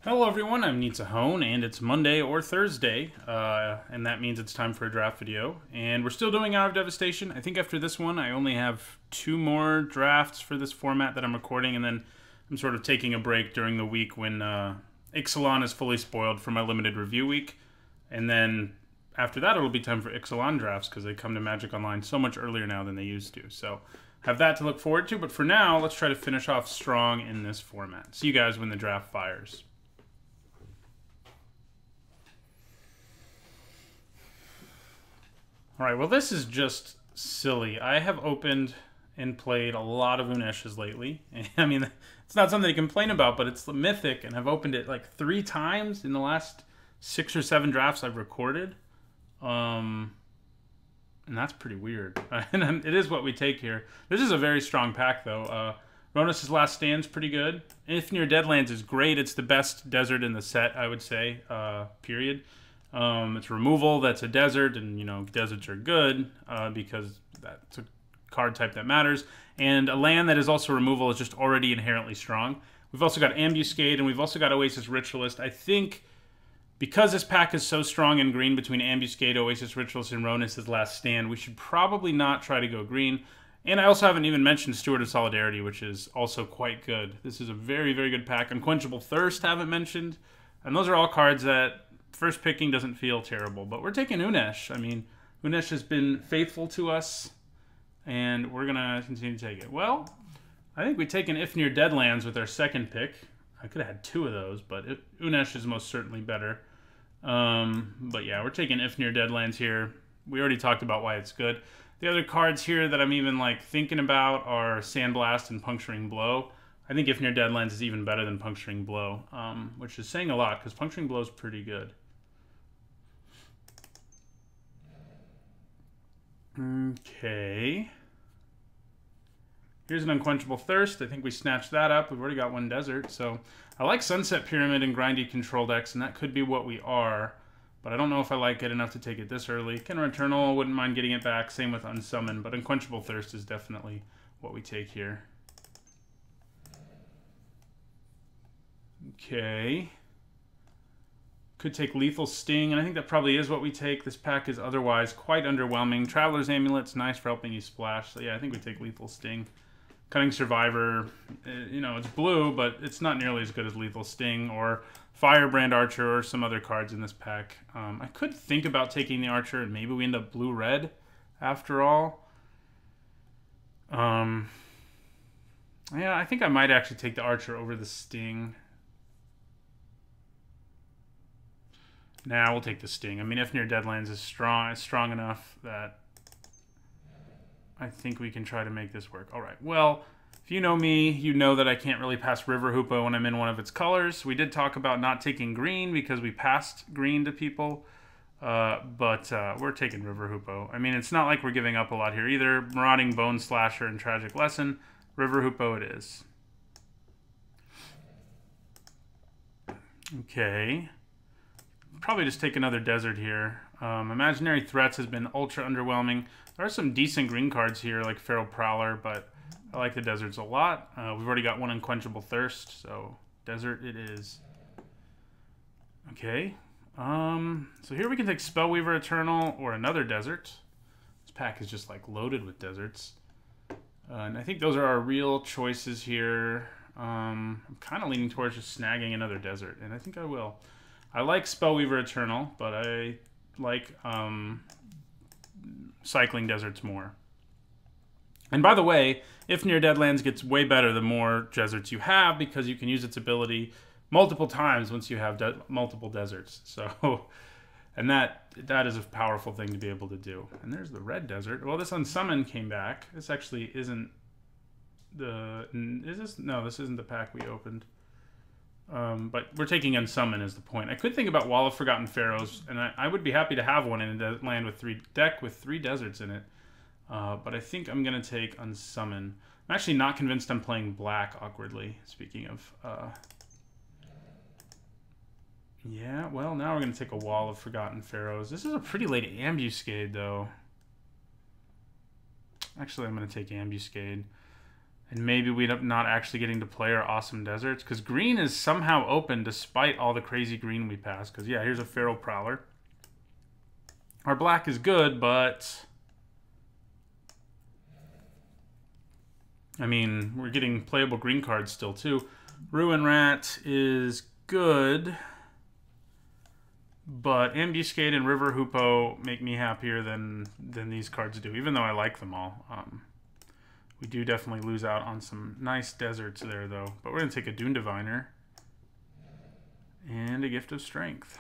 Hello everyone, I'm Hone, and it's Monday or Thursday, and that means it's time for a draft video. And we're still doing Out of Devastation. I think after this one, I only have 2 more drafts for this format that I'm recording, and then I'm sort of taking a break during the week when Ixalan is fully spoiled for my limited review week. And then after that, it'll be time for Ixalan drafts, because they come to Magic Online so much earlier now than they used to. So have that to look forward to, but for now, let's try to finish off strong in this format. See you guys when the draft fires. Alright, well this is just silly. I have opened and played a lot of Unesh's lately. I mean, it's not something to complain about, but it's mythic, and I've opened it like 3 times in the last 6 or 7 drafts I've recorded. And that's pretty weird. And it is what we take here. This is a very strong pack, though. Ronus' Last Stand's pretty good. Ifnir Deadlands is great. It's the best desert in the set, I would say, period. It's removal that's a desert, and, you know, deserts are good because that's a card type that matters. And a land that is also removal is just already inherently strong. We've also got Ambuscade, and we've also got Oasis Ritualist. I think because this pack is so strong in green between Ambuscade, Oasis Ritualist, and Ronus' Last Stand, we should probably not try to go green. And I also haven't even mentioned Steward of Solidarity, which is also quite good. This is a very, very good pack. Unquenchable Thirst, haven't mentioned. And those are all cards that first picking doesn't feel terrible, but we're taking Unesh. I mean, Unesh has been faithful to us, and we're going to continue to take it. Well, I think we take an Ifnir Deadlands with our second pick. I could have had 2 of those, but Unesh is most certainly better. But yeah, we're taking Ifnir Deadlands here. We already talked about why it's good. The other cards here that I'm even like thinking about are Sandblast and Puncturing Blow. I think Ifnir Deadlands is even better than Puncturing Blow, which is saying a lot because Puncturing Blow is pretty good. Okay. Here's an Unquenchable Thirst. I think we snatched that up. We've already got 1 desert. So I like Sunset Pyramid and Grindy Control decks, and that could be what we are. But I don't know if I like it enough to take it this early. Kenner Eternal, wouldn't mind getting it back. Same with Unsummon. But Unquenchable Thirst is definitely what we take here. Okay. Could take Lethal Sting, and I think that probably is what we take. This pack is otherwise quite underwhelming. Traveler's Amulet's nice for helping you splash. So yeah, I think we take Lethal Sting. Cunning Survivor, you know, it's blue, but it's not nearly as good as Lethal Sting or Firebrand Archer or some other cards in this pack. I could think about taking the Archer, and maybe we end up blue-red after all. Yeah, I think I might actually take the Archer over the Sting. Nah, we'll take the Sting. I mean, Ifnir Deadlands is strong enough that I think we can try to make this work. All right. Well, if you know me, you know that I can't really pass River Hoopa when I'm in one of its colors. We did talk about not taking green because we passed green to people, but we're taking River Hoopa. I mean, it's not like we're giving up a lot here either. Marauding Bone Slasher and Tragic Lesson. River Hoopa it is. Okay. Probably just take another desert here. Imaginary Threats has been ultra underwhelming. There are some decent green cards here, like Feral Prowler, but I like the deserts a lot. We've already got 1 Unquenchable Thirst, so desert it is. Okay. So here we can take Spellweaver Eternal or another desert. This pack is just like loaded with deserts. And I think those are our real choices here. I'm kind of leaning towards just snagging another desert, and I think I will. I like Spellweaver Eternal, but I like Cycling Deserts more. And by the way, Ifnir Deadlands gets way better the more deserts you have, because you can use its ability multiple times once you have multiple deserts. So, and that is a powerful thing to be able to do. And there's the red desert. Well, this Unsummon came back. This actually isn't the... Is this? No, this isn't the pack we opened. But we're taking Unsummon as the point. I could think about Wall of Forgotten Pharaohs, and I would be happy to have one in a land with 3 deserts in it. But I think I'm going to take Unsummon. I'm actually not convinced I'm playing black awkwardly, speaking of Yeah, well, now we're going to take a Wall of Forgotten Pharaohs. This is a pretty late Ambuscade, though. Actually, I'm going to take Ambuscade. And maybe we end up not actually getting to play our Awesome Deserts. Because green is somehow open despite all the crazy green we pass. Because, yeah, here's a Feral Prowler. Our black is good, but... I mean, we're getting playable green cards still, too. Ruin Rat is good. But Ambuscade and River Hoopoe make me happier than these cards do, even though I like them all. We do definitely lose out on some nice deserts there, though. But we're going to take a Dune Diviner. And a Gift of Strength.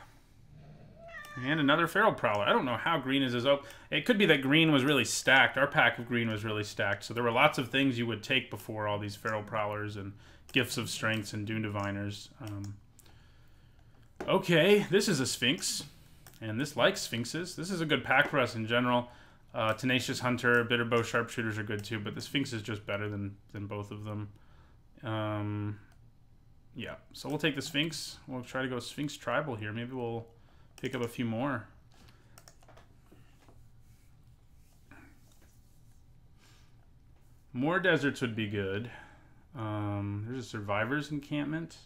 And another Feral Prowler. I don't know how green is as open. It could be that green was really stacked. Our pack of green was really stacked. So there were lots of things you would take before all these Feral Prowlers and Gifts of Strengths and Dune Diviners. Okay, this is a Sphinx. And this likes Sphinxes. This is a good pack for us in general. Tenacious Hunter, Bitterbow Sharpshooters are good too, but the Sphinx is just better than both of them. Yeah, so we'll take the Sphinx. We'll try to go Sphinx Tribal here. Maybe we'll pick up a few more. More deserts would be good. There's a Survivor's Encampment.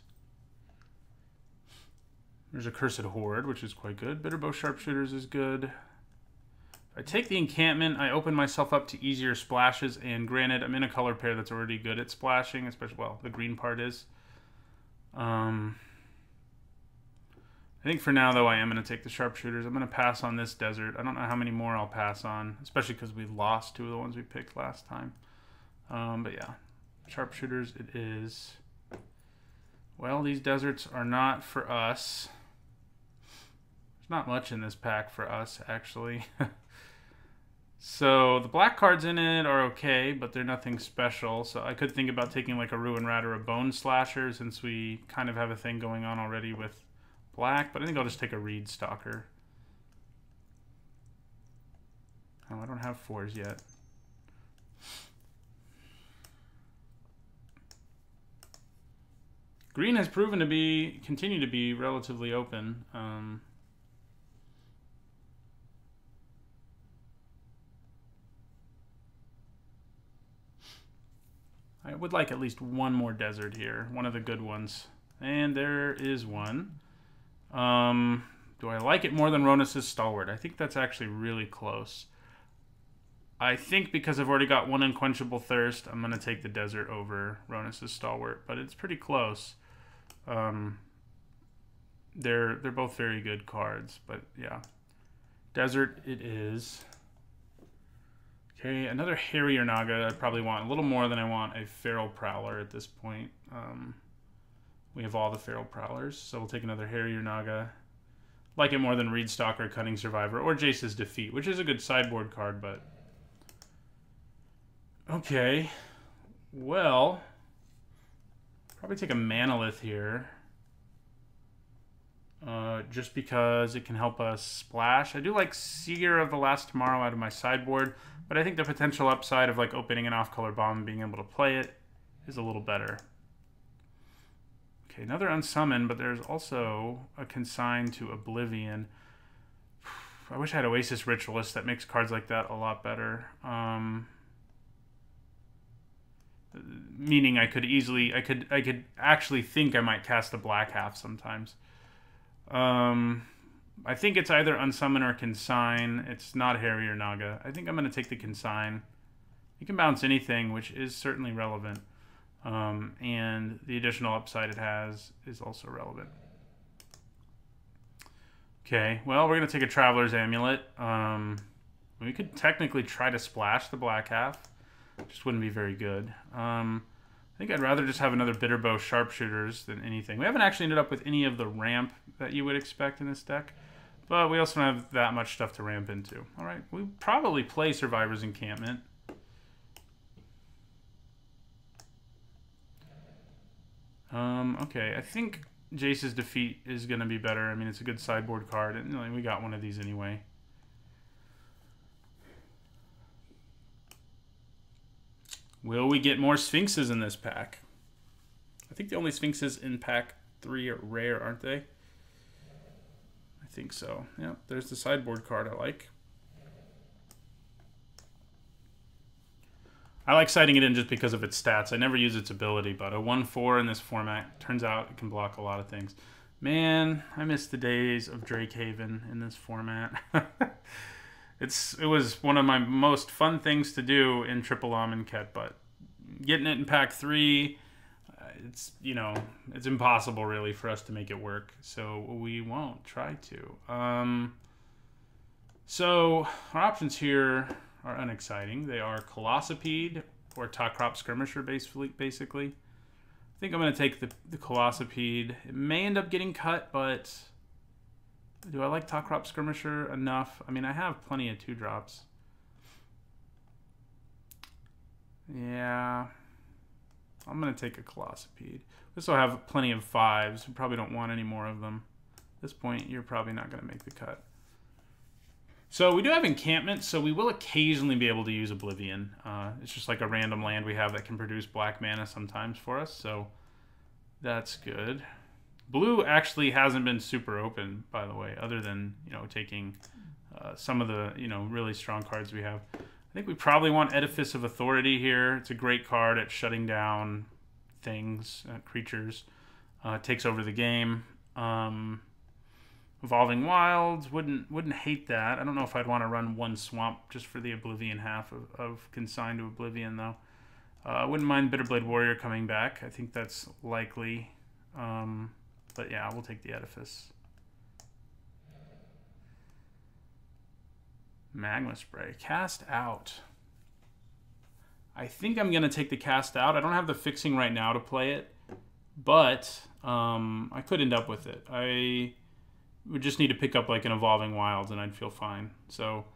There's a Cursed Horde, which is quite good. Bitterbow Sharpshooters is good. If I take the encampment, I open myself up to easier splashes, and granted, I'm in a color pair that's already good at splashing, especially, well, the green part is. I think for now, though, I am going to take the Sharpshooters. I'm going to pass on this desert. I don't know how many more I'll pass on, especially because we lost two of the ones we picked last time. But yeah, Sharpshooters it is. Well, these deserts are not for us. There's not much in this pack for us, actually. So the black cards in it are okay, but they're nothing special. So I could think about taking like a Ruin Rat or a Bone Slasher, since we kind of have a thing going on already with black. But I think I'll just take a Reed Stalker. Oh, I don't have 4s yet. Green has proven to continue to be relatively open. I would like at least one more desert here, one of the good ones. And there is one. Do I like it more than Ronus' Stalwart? I think that's actually really close. I think because I've already got one Unquenchable Thirst, I'm going to take the desert over Ronus' Stalwart, but it's pretty close. They're both very good cards, but yeah. Desert it is. Okay, another Harrier Naga. I probably want a little more than I want a Feral Prowler at this point. We have all the Feral Prowlers, so we'll take another Harrier Naga. Like it more than Reed Stalker, Cunning Survivor, or Jace's Defeat, which is a good sideboard card, but... Okay. Well... Probably take a Manalith here. Just because it can help us splash. I do like Seer of the Last Tomorrow out of my sideboard, but I think the potential upside of like opening an off-color bomb and being able to play it is a little better. Okay, another Unsummon, but there's also a Consign to Oblivion. I wish I had Oasis Ritualist. That makes cards like that a lot better. Meaning I could actually think I might cast a black half sometimes. I think it's either Unsummon or Consign. It's not Harrier Naga. I think I'm going to take the Consign. You can bounce anything, which is certainly relevant. And the additional upside it has is also relevant. Okay, well, we're going to take a Traveler's Amulet. We could technically try to splash the black half. Just wouldn't be very good. I think I'd rather just have another Bitterbow Sharpshooters than anything. We haven't actually ended up with any of the ramp that you would expect in this deck, but we also don't have that much stuff to ramp into. All right, we probably play Survivor's Encampment. Okay, I think Jace's Defeat is going to be better. I mean, it's a good sideboard card, and we got one of these anyway. Will we get more Sphinxes in this pack? I think the only Sphinxes in pack 3 are rare, aren't they? think so. Yep, there's the sideboard card I like. I like sighting it in just because of its stats. I never use its ability, but a 1/4 in this format, turns out it can block a lot of things. Man, I miss the days of Drakehaven in this format. It was one of my most fun things to do in Triple Amonkhet, but getting it in pack 3, it's, you know, it's impossible really for us to make it work, so we won't try to. So our options here are unexciting. They are Colossipede or Top Crop Skirmisher, basically. I think I'm going to take the Colossipede. It may end up getting cut, but do I like Top Crop Skirmisher enough? I mean, I have plenty of 2-drops. Yeah, I'm going to take a Colossipede. We also have plenty of 5s. We probably don't want any more of them. At this point, you're probably not going to make the cut. So we do have encampment, so we will occasionally be able to use Oblivion. It's just like a random land we have that can produce black mana sometimes for us, so that's good. Blue actually hasn't been super open, by the way, other than, you know, taking some of the, you know, really strong cards we have. I think we probably want Edifice of Authority here. It's a great card at shutting down things, creatures. It takes over the game. Evolving Wilds, wouldn't hate that. I don't know if I'd want to run 1 swamp just for the Oblivion half of Consigned to Oblivion, though. I wouldn't mind Bitterblade Warrior coming back. I think that's likely. But yeah, we'll take the Edifice. Magma Spray. Cast Out. I think I'm going to take the Cast Out. I don't have the fixing right now to play it, but I could end up with it. I would just need to pick up like an Evolving Wilds and I'd feel fine. So,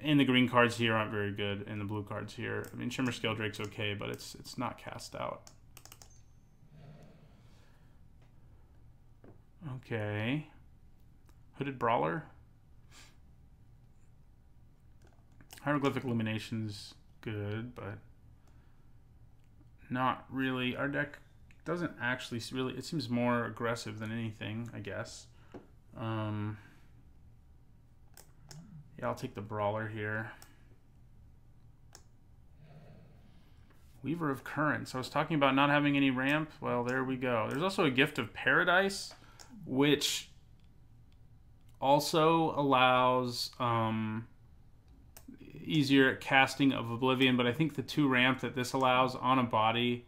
and the green cards here aren't very good, and the blue cards here. I mean, Shimmer Scale Drake's okay, but it's not Cast Out. Okay. Hooded Brawler. Hieroglyphic Illumination's good, but not really. Our deck doesn't actually really... It seems more aggressive than anything, I guess. Yeah, I'll take the Brawler here. Weaver of Currents. I was talking about not having any ramp. Well, there we go. There's also a Gift of Paradise, which also allows easier casting of Oblivion, but I think the 2 ramp that this allows on a body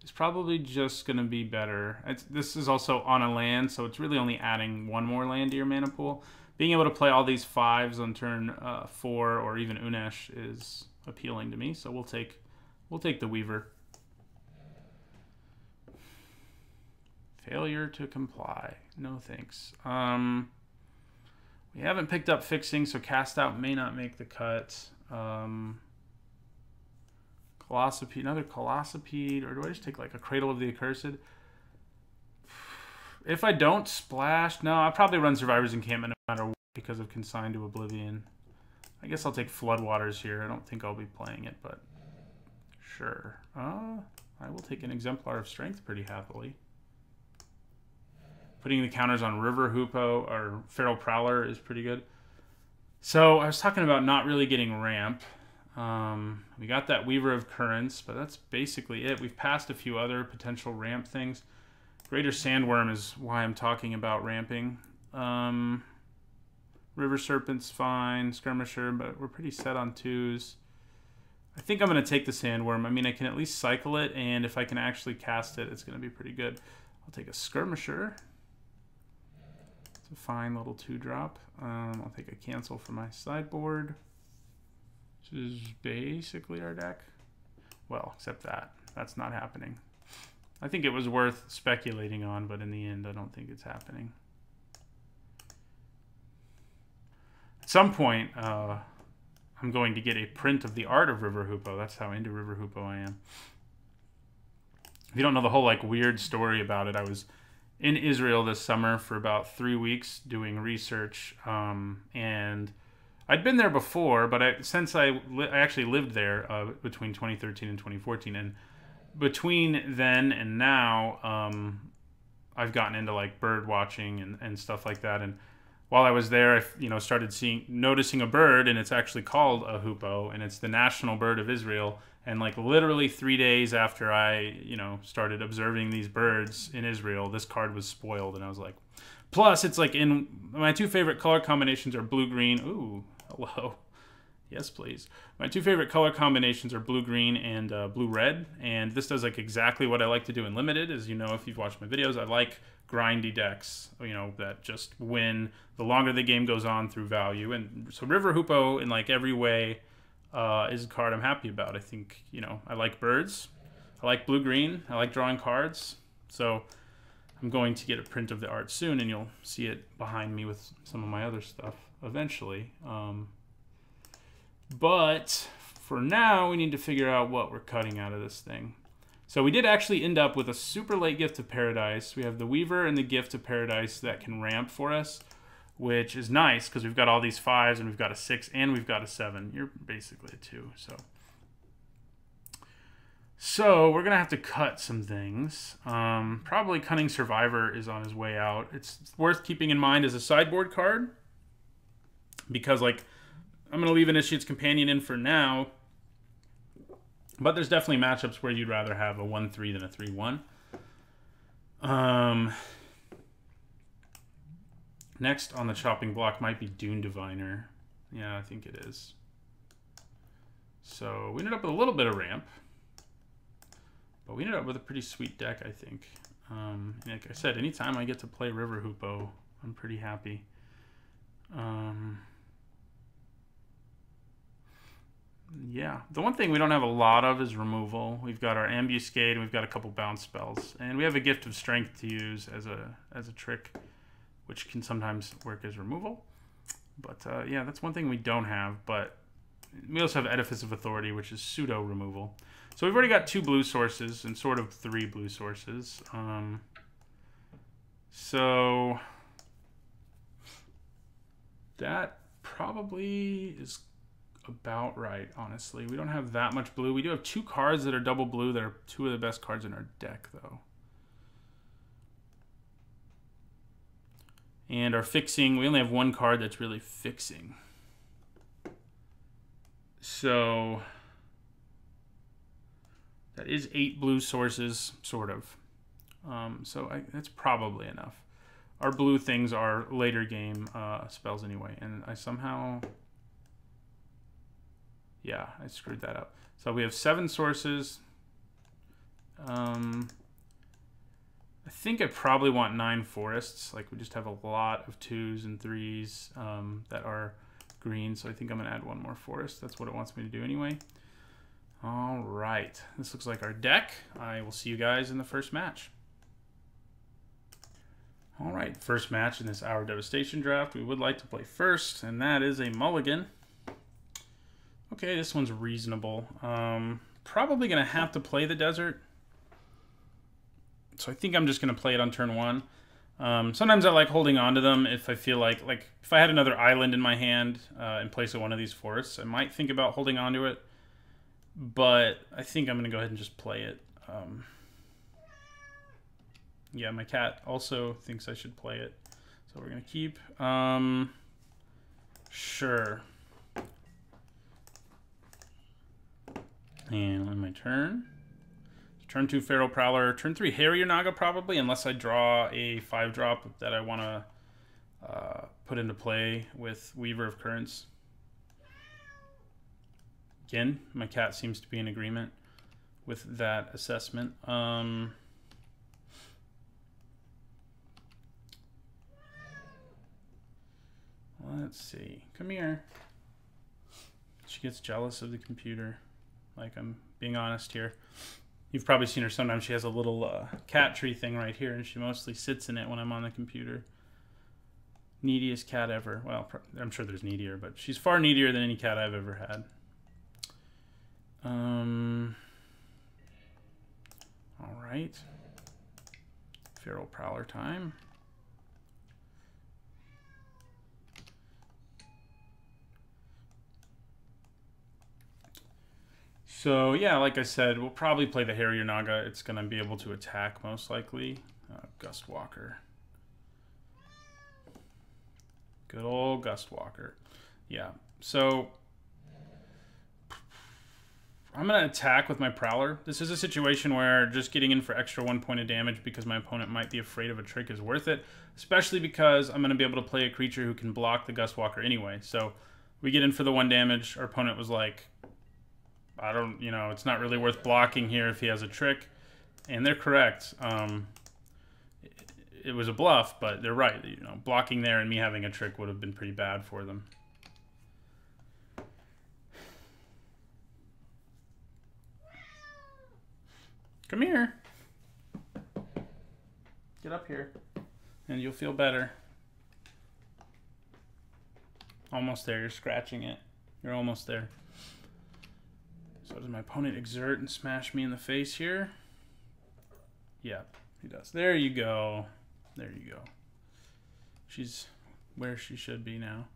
is probably just going to be better. This is also on a land, so it's really only adding 1 more land to your mana pool. Being able to play all these 5s on turn 4 or even Unesh is appealing to me, so we'll take the Weaver. Failure to comply. No thanks. We haven't picked up fixing, so Cast Out may not make the cut. Colossipede, another Colossipede, or do I just take like a Cradle of the Accursed? If I don't splash, no, I'll probably run Survivor's Encampment no matter what because of Consigned to Oblivion. I guess I'll take Floodwaters here. I don't think I'll be playing it, but sure. I will take an Exemplar of Strength pretty happily. Putting the counters on River Hoopoe or Feral Prowler is pretty good. So I was talking about not really getting ramp. We got that Weaver of Currents, but that's basically it. We've passed a few other potential ramp things. Greater Sandworm is why I'm talking about ramping. River Serpent's fine, Skirmisher, but we're pretty set on 2s. I think I'm going to take the Sandworm. I mean, I can at least cycle it, and if I can actually cast it, it's going to be pretty good. I'll take a Skirmisher. It's a fine little 2-drop. I'll take a Cancel for my sideboard, which is basically our deck. Well, except that. That's not happening. I think it was worth speculating on, but in the end, I don't think it's happening. At some point, I'm going to get a print of the art of River Hoopoe. That's how into River Hoopoe I am. If you don't know the whole like weird story about it, I was in Israel this summer for about 3 weeks doing research, and I'd been there before, but since I actually lived there between 2013 and 2014, and between then and now, I've gotten into like bird watching and stuff like that, and while I was there, I started noticing a bird, and it's actually called a hoopoe, and it's the national bird of Israel. And like literally 3 days after I, started observing these birds in Israel, this card was spoiled, and I was like, plus it's like in my 2 favorite color combinations are blue-green. Ooh, hello. Yes, please. My 2 favorite color combinations are blue-green and blue-red, and this does like exactly what I like to do in Limited. As you know, if you've watched my videos, I like grindy decks, that just win the longer the game goes on through value. And so River Hoopoe, in like every way, is a card I'm happy about. I think, I like birds, I like blue-green, I like drawing cards. So I'm going to get a print of the art soon, and you'll see it behind me with some of my other stuff eventually. But for now, we need to figure out what we're cutting out of this thing. So we did actually end up with a super late Gift of Paradise. We have the Weaver and the Gift of Paradise that can ramp for us, which is nice because we've got all these 5s, and we've got a 6, and we've got a 7. You're basically a 2. So we're going to have to cut some things. Probably Cunning Survivor is on his way out. It's worth keeping in mind as a sideboard card because, like, I'm going to leave Initiate's Companion in for now, but there's definitely matchups where you'd rather have a 1-3 than a 3-1. Next on the chopping block might be Dune Diviner. Yeah, I think it is. So we ended up with a little bit of ramp, but we ended up with a pretty sweet deck, I think. Like I said, anytime I get to play River Hoopoe, I'm pretty happy. Yeah, the one thing we don't have a lot of is removal. We've got our Ambuscade, and we've got a couple bounce spells, and we have a Gift of Strength to use as a trick, which can sometimes work as removal. But yeah, that's one thing we don't have. But we also have Edifice of Authority, which is pseudo removal. So we've already got 2 blue sources and sort of 3 blue sources. So that probably is about right, honestly. We don't have that much blue. We do have 2 cards that are double blue that are 2 of the best cards in our deck, though. And our fixing, we only have 1 card that's really fixing. So that is 8 blue sources, sort of. That's probably enough. Our blue things are later game spells anyway, and I somehow... Yeah, I screwed that up. So we have 7 sources. I think I probably want 9 forests. Like, we just have a lot of 2s and 3s that are green. So I think I'm going to add 1 more forest. That's what it wants me to do anyway. All right. This looks like our deck. I will see you guys in the first match. All right, first match in this Hour Devastation draft. We would like to play first, and that is a mulligan. Okay, this one's reasonable. Probably going to have to play the desert. So I think I'm just going to play it on turn 1. Sometimes I like holding on to them if I feel like if I had another island in my hand in place of one of these forests, I might think about holding on to it. But I think I'm going to go ahead and just play it. Yeah, my cat also thinks I should play it. So we're going to keep. Sure. And on my turn. Turn 2 Feral Prowler. Turn 3 Harrier Naga probably, unless I draw a 5-drop that I want to put into play with Weaver of Currents. Again, my cat seems to be in agreement with that assessment. Let's see. Come here. She gets jealous of the computer. Like, I'm being honest here. You've probably seen her sometimes. She has a little cat tree thing right here, and she mostly sits in it when I'm on the computer. Neediest cat ever. Well, I'm sure there's needier, but she's far needier than any cat I've ever had. All right. Feral Prowler time. So, yeah, like I said, we'll probably play the Harrier Naga. It's going to be able to attack, most likely. Gust Walker. Good old Gustwalker. Yeah. So I'm going to attack with my Prowler. This is a situation where just getting in for extra 1 point of damage because my opponent might be afraid of a trick is worth it, especially because I'm going to be able to play a creature who can block the Gustwalker anyway. So we get in for the 1 damage. Our opponent was like, I don't, you know, it's not really worth blocking here if he has a trick. And they're correct. It was a bluff, but they're right. You know, blocking there and me having a trick would have been pretty bad for them. Come here. Get up here. And you'll feel better. Almost there. You're scratching it. You're almost there. So does my opponent exert and smash me in the face here? Yeah, he does. There you go. There you go. She's where she should be now.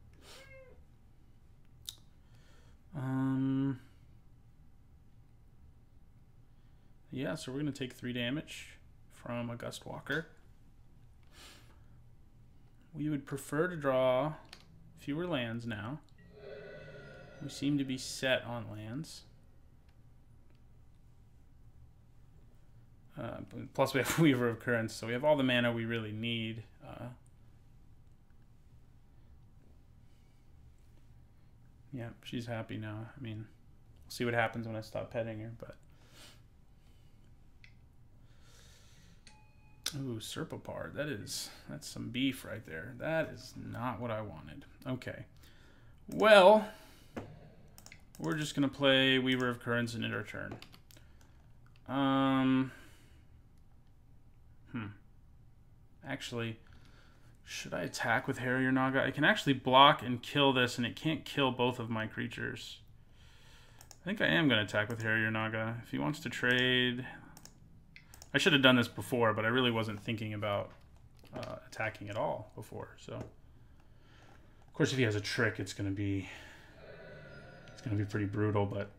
Yeah, so we're going to take 3 damage from a Gustwalker. We would prefer to draw fewer lands now. We seem to be set on lands. Plus we have Weaver of Currents, so we have all the mana we really need. Yeah, she's happy now. I mean, we'll see what happens when I stop petting her, but... Ooh, Serpapard. That's some beef right there. That is not what I wanted. Okay. Well, we're just going to play Weaver of Currents and end our turn. Actually, should I attack with Harrier Naga? I can actually block and kill this, and it can't kill both of my creatures. I think I am going to attack with Harrier Naga. If he wants to trade... I should have done this before, but I really wasn't thinking about attacking at all before. So, of course, if he has a trick, it's going to be pretty brutal. But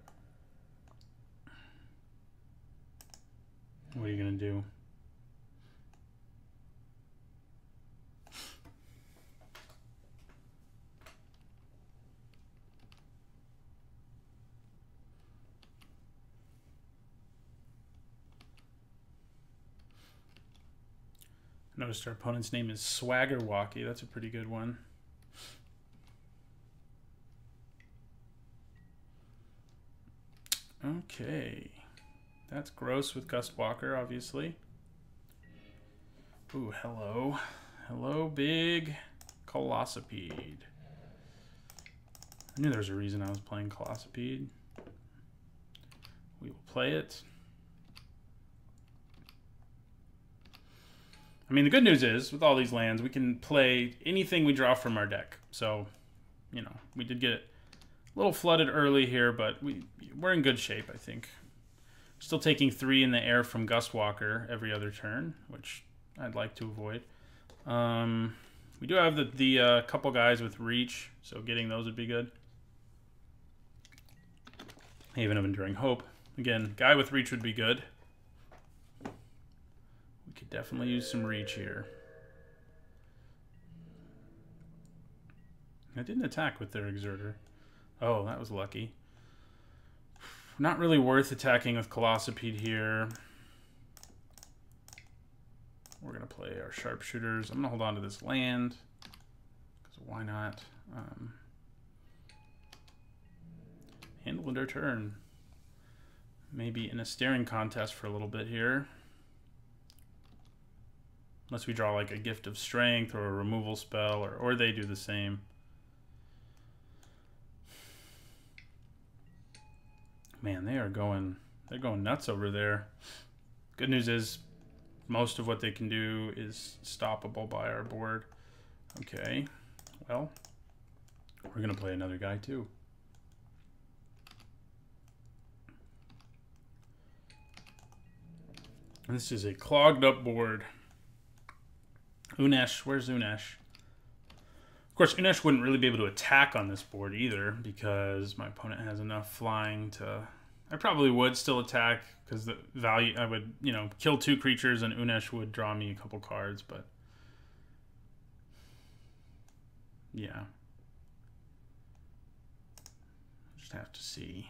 what are you going to do? Noticed our opponent's name is Swaggerwalkie. That's a pretty good one. Okay. That's gross with Gustwalker, obviously. Ooh, hello. Hello, big Colossopede. I knew there was a reason I was playing Colossopede. We will play it. I mean, the good news is, with all these lands, we can play anything we draw from our deck. So, you know, we did get a little flooded early here, but we're in good shape, I think. Still taking 3 in the air from Gustwalker every other turn, which I'd like to avoid. We do have the couple guys with reach, so getting those would be good. Haven of Enduring Hope. Again, guy with reach would be good. Could definitely use some reach here. I didn't attack with their Exerter. Oh, that was lucky. Not really worth attacking with Colossopede here. We're going to play our Sharpshooters. I'm going to hold on to this land. Because why not? Handle it our turn. Maybe in a staring contest for a little bit here. Unless we draw like a Gift of Strength or a removal spell, or they do the same. Man, they're going nuts over there. Good news is most of what they can do is stoppable by our board. Okay, well, we're gonna play another guy too. And this is a clogged up board. Unesh, where's Unesh? Of course, Unesh wouldn't really be able to attack on this board either because my opponent has enough flying to... I probably would still attack because the value... I would, you know, kill 2 creatures and Unesh would draw me a couple cards, but... Yeah. Just have to see.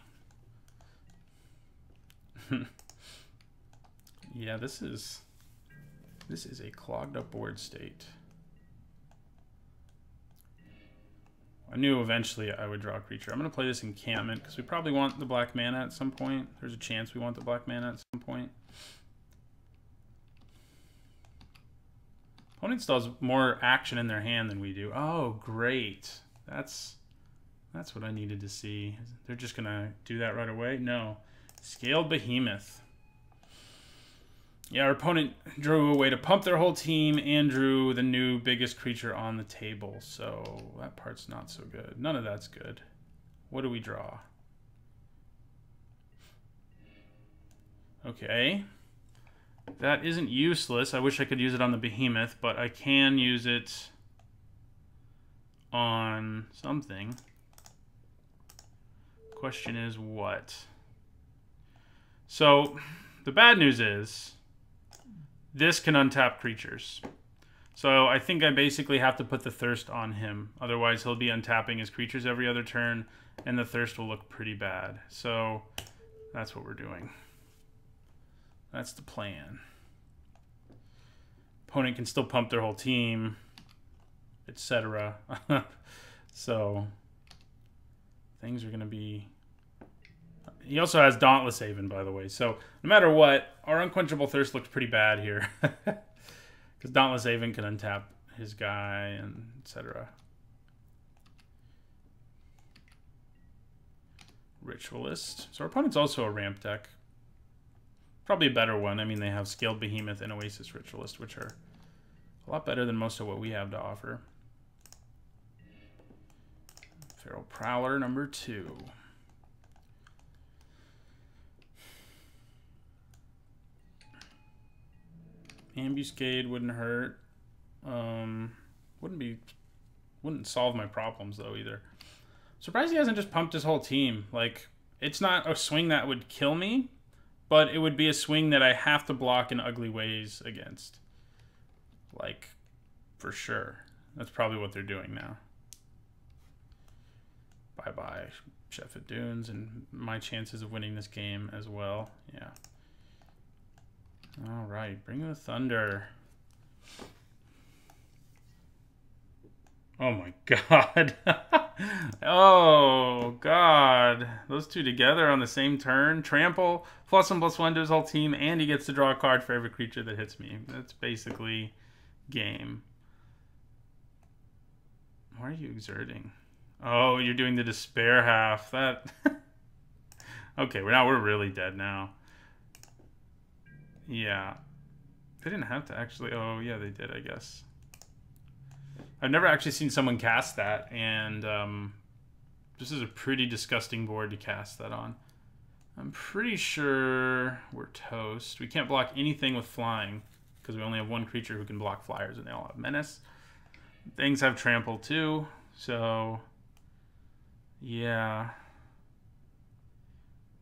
Yeah, this is a clogged up board state. I knew eventually I would draw a creature. I'm going to play this encampment because we probably want the black mana at some point. There's a chance we want the black mana at some point. Opponent still has more action in their hand than we do. Oh, great. That's what I needed to see. They're just going to do that right away? No. Scaled Behemoth. Yeah, our opponent drew a way to pump their whole team and drew the new biggest creature on the table. So that part's not so good. None of that's good. What do we draw? Okay. That isn't useless. I wish I could use it on the Behemoth, but I can use it on something. Question is what? So the bad news is this can untap creatures. So I think I basically have to put the Thirst on him. Otherwise he'll be untapping his creatures every other turn and the Thirst will look pretty bad. So that's what we're doing. That's the plan. Opponent can still pump their whole team, etc. So things are going to be... He also has Dauntless Haven, by the way. So no matter what, our Unquenchable Thirst looks pretty bad here. Because Dauntless Haven can untap his guy, and etc. Ritualist. So our opponent's also a ramp deck. Probably a better one. I mean, they have Scaled Behemoth and Oasis Ritualist, which are a lot better than most of what we have to offer. Feral Prowler number 2. Ambuscade wouldn't hurt. Wouldn't solve my problems though either. Surprised he hasn't just pumped his whole team. Like, it's not a swing that would kill me, but it would be a swing that I have to block in ugly ways against. Like, for sure. That's probably what they're doing now. Bye-bye, Sheffet Dunes, and my chances of winning this game as well. Yeah. All right, bring the thunder. Oh my god. Oh god. Those two together on the same turn. Trample, +1/+1 to his whole team, and he gets to draw a card for every creature that hits me. That's basically game. Why are you exerting? Oh, you're doing the despair half. That... Okay, we're really dead now. Yeah. They didn't have to actually... Oh, yeah, they did, I guess. I've never actually seen someone cast that, and this is a pretty disgusting board to cast that on. I'm pretty sure we're toast. We can't block anything with flying, because we only have one creature who can block flyers, and they all have Menace. Things have Trample, too, so... Yeah.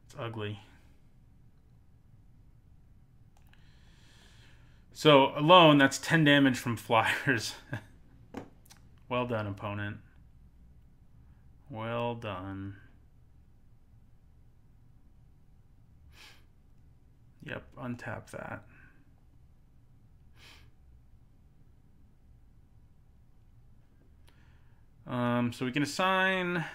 It's ugly. So, alone, that's 10 damage from flyers. Well done, opponent. Well done. Yep, untap that. So we can assign...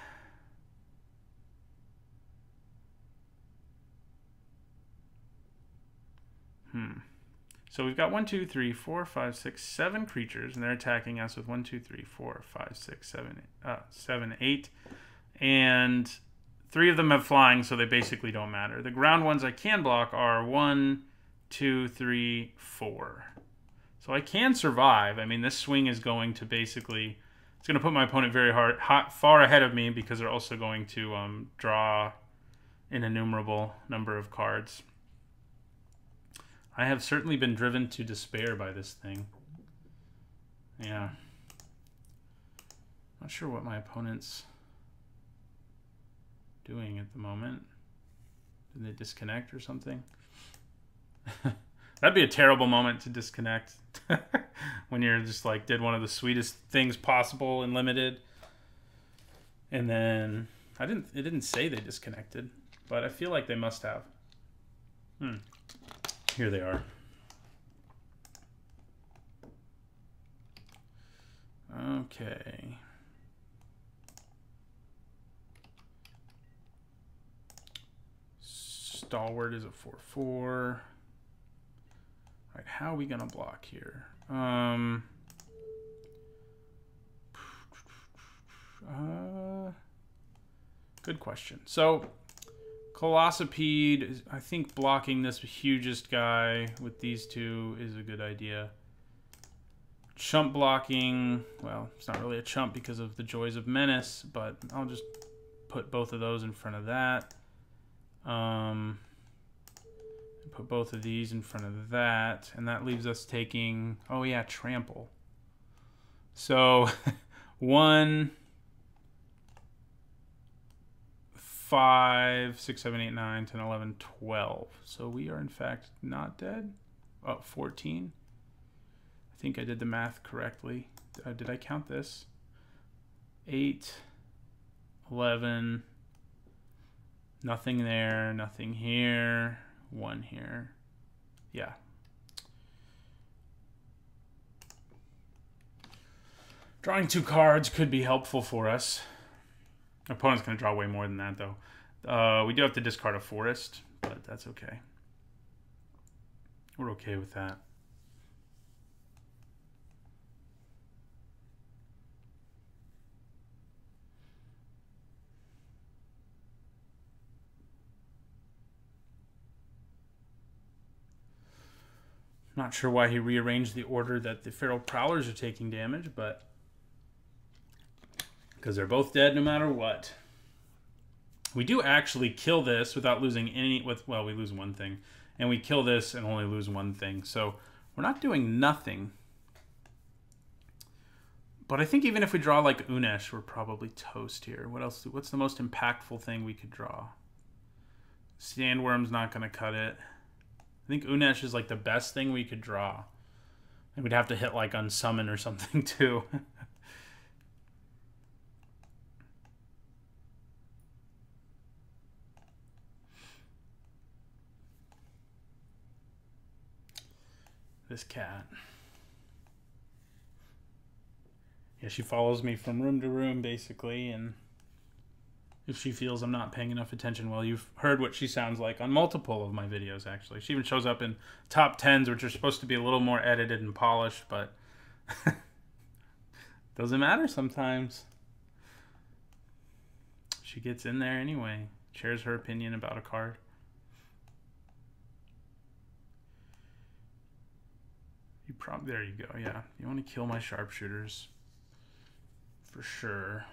So we've got 1, 2, 3, 4, 5, 6, 7 creatures, and they're attacking us with 1, 2, 3, 4, 5, 6, 7, 8. And 3 of them have flying, so they basically don't matter. The ground ones I can block are 1, 2, 3, 4. So I can survive. I mean, this swing is going to basically... It's going to put my opponent very far ahead of me, because they're also going to draw an innumerable number of cards. I have certainly been driven to despair by this thing. Yeah. Not sure what my opponent's doing at the moment. Did they disconnect or something? That'd be a terrible moment to disconnect when you're just like did one of the sweetest things possible in limited, and then it didn't say they disconnected, but I feel like they must have. Here they are. Okay. Stalwart is a 4/4. All right, how are we gonna block here? Good question. So, Colossipede, I think blocking this hugest guy with these two is a good idea. Chump blocking, well, it's not really a chump because of the Joys of Menace, but I'll just put both of those in front of that. Put both of these in front of that, and that leaves us taking, oh yeah, trample. So 1, 5, 6, 7, 8, 9, 10, 11, 12. So we are in fact not dead. Oh, 14. I think I did the math correctly. Did I count this? 8, 11, nothing there, nothing here, 1 here. Yeah. Drawing 2 cards could be helpful for us. Opponent's going to draw way more than that, though. We do have to discard a forest, but that's okay. We're okay with that. Not sure why he rearranged the order that the Feral Prowlers are taking damage, but because they're both dead no matter what. We do actually kill this without losing any, well, we lose 1 thing. And we kill this and only lose 1 thing. So we're not doing nothing. But I think even if we draw like Unesh, we're probably toast here. What else? What's the most impactful thing we could draw? Sandworm's not going to cut it. I think Unesh is like the best thing we could draw. And we'd have to hit like Unsummon or something too. This cat. Yeah, she follows me from room to room basically, and if she feels I'm not paying enough attention, well, you've heard what she sounds like on multiple of my videos, actually. She even shows up in top 10s, which are supposed to be a little more edited and polished, but doesn't matter sometimes. She gets in there anyway, shares her opinion about a card. There you go, yeah. You want to kill my sharpshooters. For sure.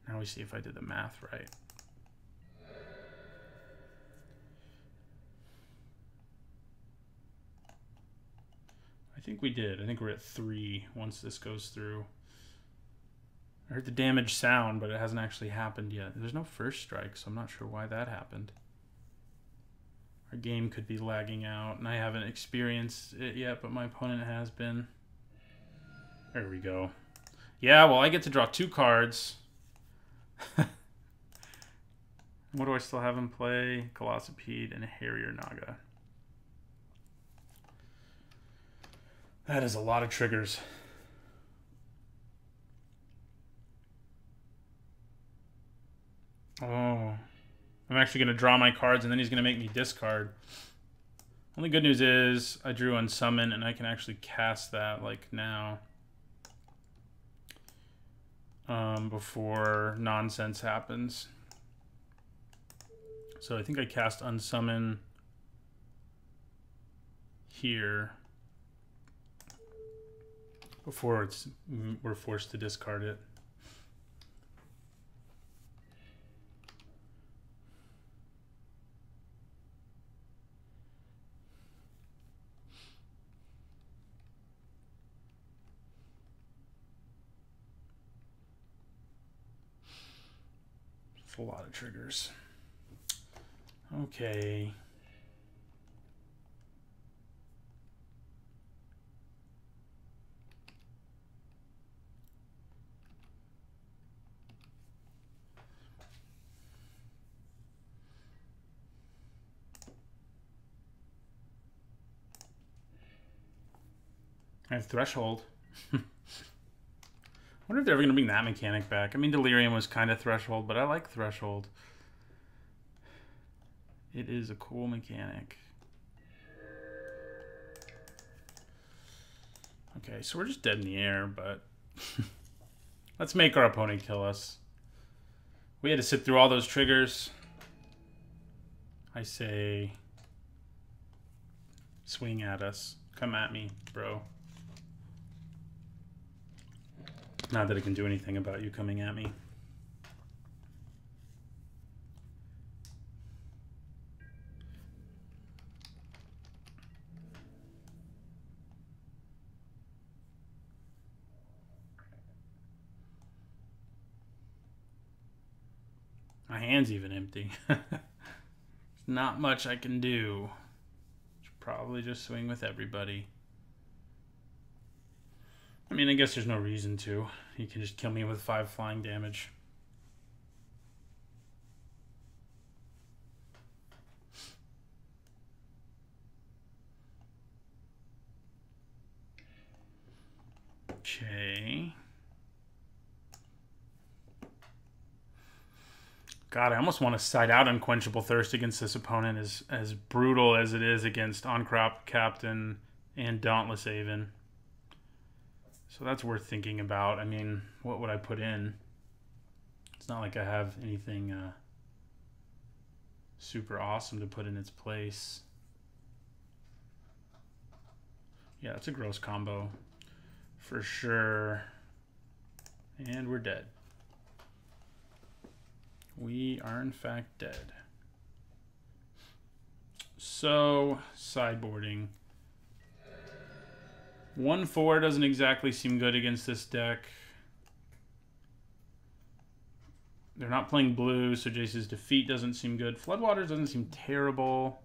Now we see if I did the math right. I think we did. I think we're at 3 once this goes through. I heard the damage sound, but it hasn't actually happened yet. There's no first strike, so I'm not sure why that happened. Our game could be lagging out, and I haven't experienced it yet, but my opponent has been. There we go. Yeah, well, I get to draw 2 cards. What do I still have in play? Colossipede and a Harrier Naga. That is a lot of triggers. Oh. I'm actually going to draw my cards, and then he's going to make me discard. Only good news is I drew Unsummon, and I can actually cast that, like, now. Before nonsense happens. So I think I cast Unsummon here before we're forced to discard it. It's a lot of triggers. Okay. I have Threshold. I wonder if they're ever going to bring that mechanic back. I mean, Delirium was kind of Threshold, but I like Threshold. It is a cool mechanic. Okay, so we're just dead in the air, but let's make our opponent kill us. We had to sit through all those triggers. I say, swing at us. Come at me, bro. Not that it can do anything about you coming at me. My hand's even empty. There's not much I can do. Should probably just swing with everybody. I mean, I guess there's no reason to. He can just kill me with 5 flying damage. Okay. God, I almost want to side out Unquenchable Thirst against this opponent, as brutal as it is against On-Crop Captain and Dauntless Aven. So that's worth thinking about. I mean, what would I put in? It's not like I have anything super awesome to put in its place. Yeah, that's a gross combo for sure. And we're dead. We are in fact dead. So, sideboarding. 1/4 doesn't exactly seem good against this deck. They're not playing blue, so Jace's Defeat doesn't seem good. Floodwaters doesn't seem terrible.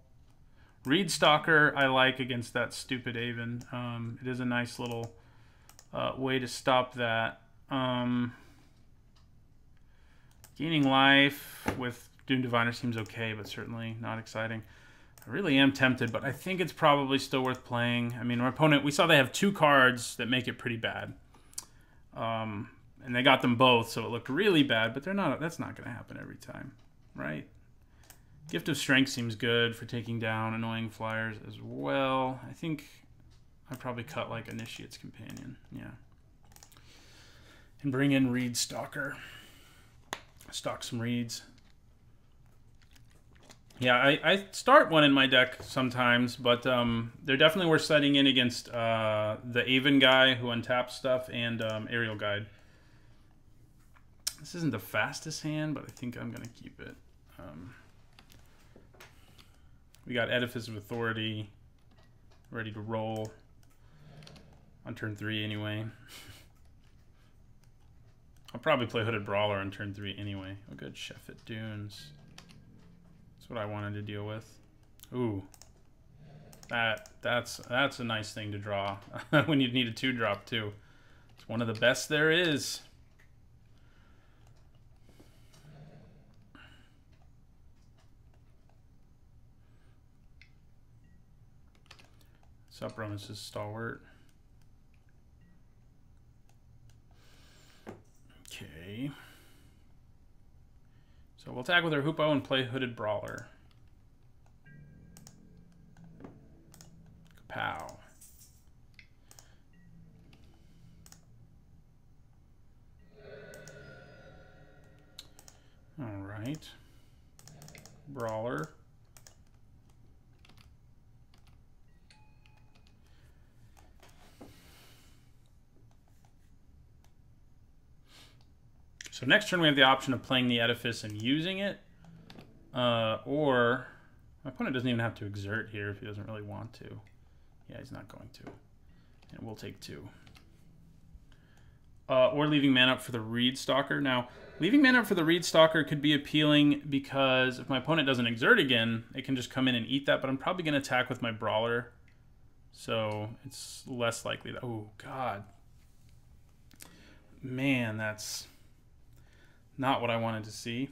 Reed Stalker I like against that stupid Aven. It is a nice little way to stop that. Gaining life with Doom Diviner seems okay, but certainly not exciting. I really am tempted, but I think it's probably still worth playing. I mean, our opponent, we saw they have 2 cards that make it pretty bad. And they got them both, so it looked really bad, but they're not. That's not going to happen every time, right? Gift of Strength seems good for taking down annoying flyers as well. I think I'd probably cut like Initiate's Companion, yeah. And bring in Reed Stalker. Stock some Reeds. Yeah, I start one in my deck sometimes, but they're definitely worth setting in against the Aven guy who untaps stuff and Aerial Guide. This isn't the fastest hand, but I think I'm going to keep it. We got Edifice of Authority ready to roll on turn 3 anyway. I'll probably play Hooded Brawler on turn 3 anyway. Oh, good. Sheffet Dunes. That's what I wanted to deal with. Ooh. That's a nice thing to draw when you need a 2-drop too. It's one of the best there is. Sup, Roman's Stalwart. Okay. So we'll attack with our Hoopo and play Hooded Brawler. Kapow. All right. Brawler. So next turn we have the option of playing the Edifice and using it, or my opponent doesn't even have to exert here if he doesn't really want to. Yeah, he's not going to. And we'll take 2. Or leaving mana up for the Reed Stalker. Now, Leaving mana up for the Reed Stalker could be appealing because if my opponent doesn't exert again, it can just come in and eat that, but I'm probably going to attack with my Brawler. So it's less likely that... Oh, God. Man, that's not what I wanted to see.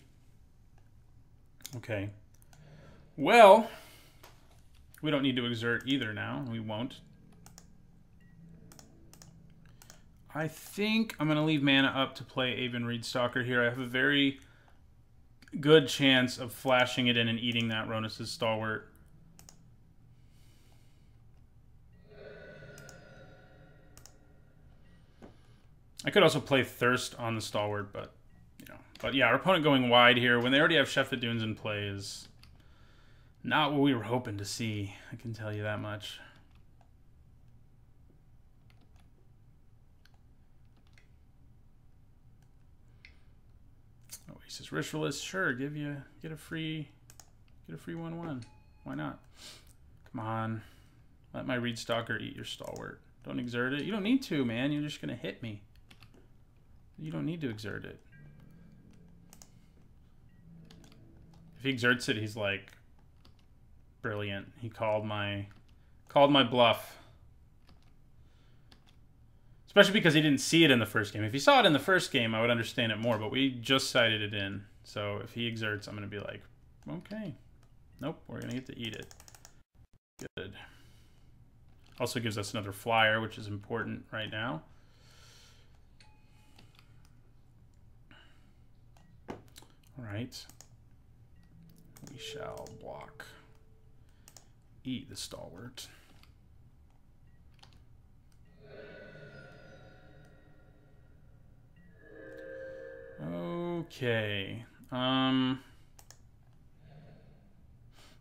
Okay. Well, we don't need to exert either now. We won't. I think I'm going to leave mana up to play Aven Reedstalker here. I have a very good chance of flashing it in and eating that Ronus' Stalwart. I could also play Thirst on the Stalwart, but, you know. But yeah, our opponent going wide here, when they already have Sheffield Dunes in play, is not what we were hoping to see. I can tell you that much. Oasis Ritualist, sure, get a free 1/1. Why not? Come on. Let my Reed Stalker eat your Stalwart. Don't exert it. You don't need to, man. You're just gonna hit me. You don't need to exert it. If he exerts it, he's like brilliant. He called my bluff. Especially because he didn't see it in the first game. If he saw it in the first game, I would understand it more, but we just sided it in. So if he exerts, I'm going to be like, okay. Nope, we're going to get to eat it. Good. Also gives us another flyer, which is important right now. All right. We shall block. Eat the Stalwart. Okay.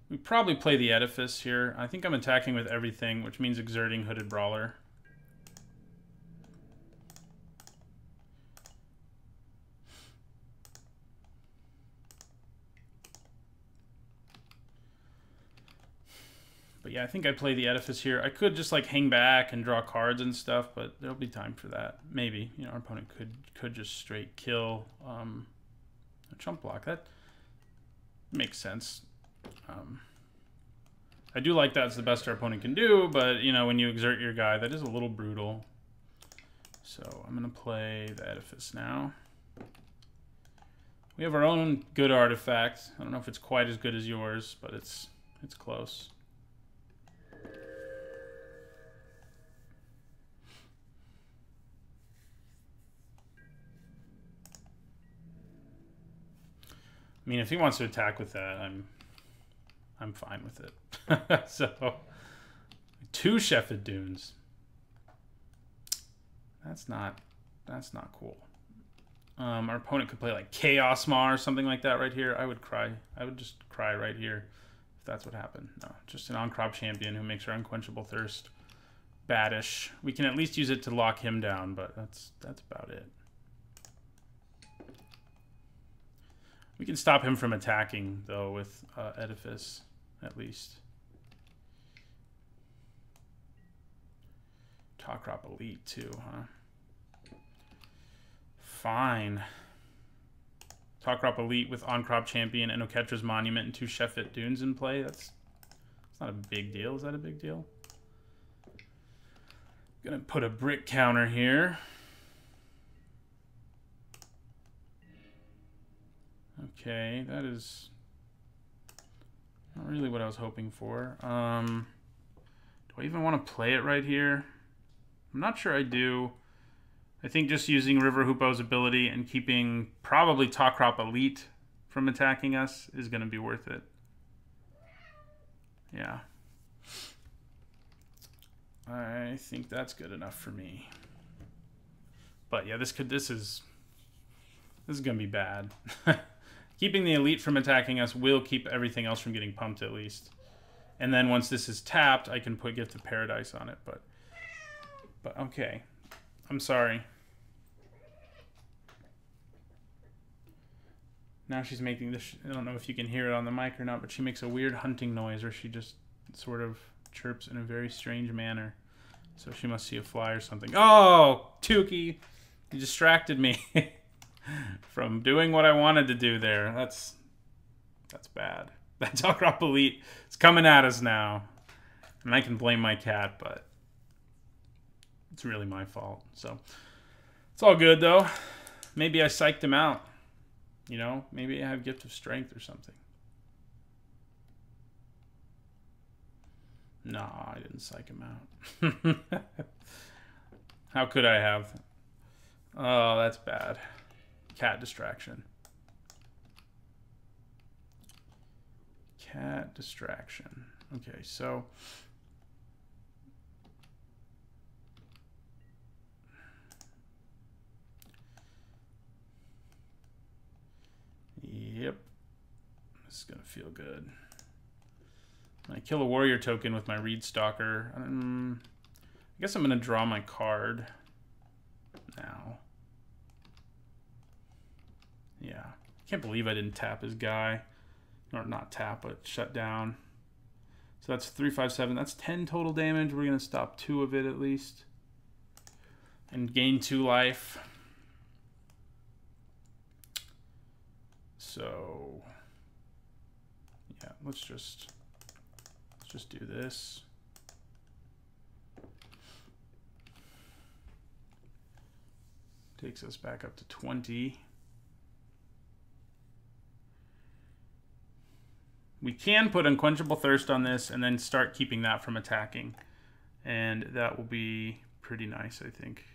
We probably play the Edifice here. I think I'm attacking with everything, which means exerting Hooded Brawler. But yeah, I think I play the Edifice here. I could just like hang back and draw cards and stuff, but there'll be time for that. Maybe, you know, our opponent could just straight kill a chump block. That makes sense. I do like that's the best our opponent can do, but you know, when you exert your guy, that is a little brutal. So I'm gonna play the Edifice now. We have our own good artifact. I don't know if it's quite as good as yours, but it's close. I mean, if he wants to attack with that, I'm fine with it. So, 2 Sheffield Dunes. That's not cool. Our opponent could play like Chaos Maw or something like that right here. I would cry. I would just cry right here if that's what happened. No, just an on-crop champion who makes our Unquenchable Thirst baddish. We can at least use it to lock him down, but that's about it. We can stop him from attacking, though, with Edifice, at least. Top Crop Elite, too, huh? Fine. Top Crop Elite with On-Crop Champion and Oketra's Monument and 2 Sheffield Dunes in play. That's not a big deal. Is that a big deal? Gonna put a brick counter here. Okay, that is not really what I was hoping for. Do I even want to play it right here? I'm not sure I do. I think just using River Hoopo's ability and keeping probably Top Crop Elite from attacking us is going to be worth it. Yeah. I think that's good enough for me. But yeah, this is going to be bad. Keeping the Elite from attacking us will keep everything else from getting pumped at least. And then once this is tapped, I can put Gift of Paradise on it. But okay. I'm sorry. Now she's making this... I don't know if you can hear it on the mic or not, but she makes a weird hunting noise where she just sort of chirps in a very strange manner. So she must see a fly or something. Oh, Tukey! You distracted me. from doing what I wanted to do there. That's bad. That Dog Elite is coming at us now. And I can blame my cat, but it's really my fault. So it's all good, though. Maybe I psyched him out. You know, maybe I have Gift of Strength or something. No, I didn't psych him out. How could I have? Oh, that's bad. Cat distraction. Cat distraction. Okay, so... Yep. This is going to feel good. I kill a warrior token with my Reed Stalker. I guess I'm going to draw my card now. Yeah. Can't believe I didn't tap his guy. Or not tap, but shut down. So that's 3, 5, 7. That's 10 total damage. We're going to stop 2 of it at least. And gain 2 life. So, yeah, let's just do this. Takes us back up to 20. We can put Unquenchable Thirst on this and then start keeping that from attacking. And that will be pretty nice, I think.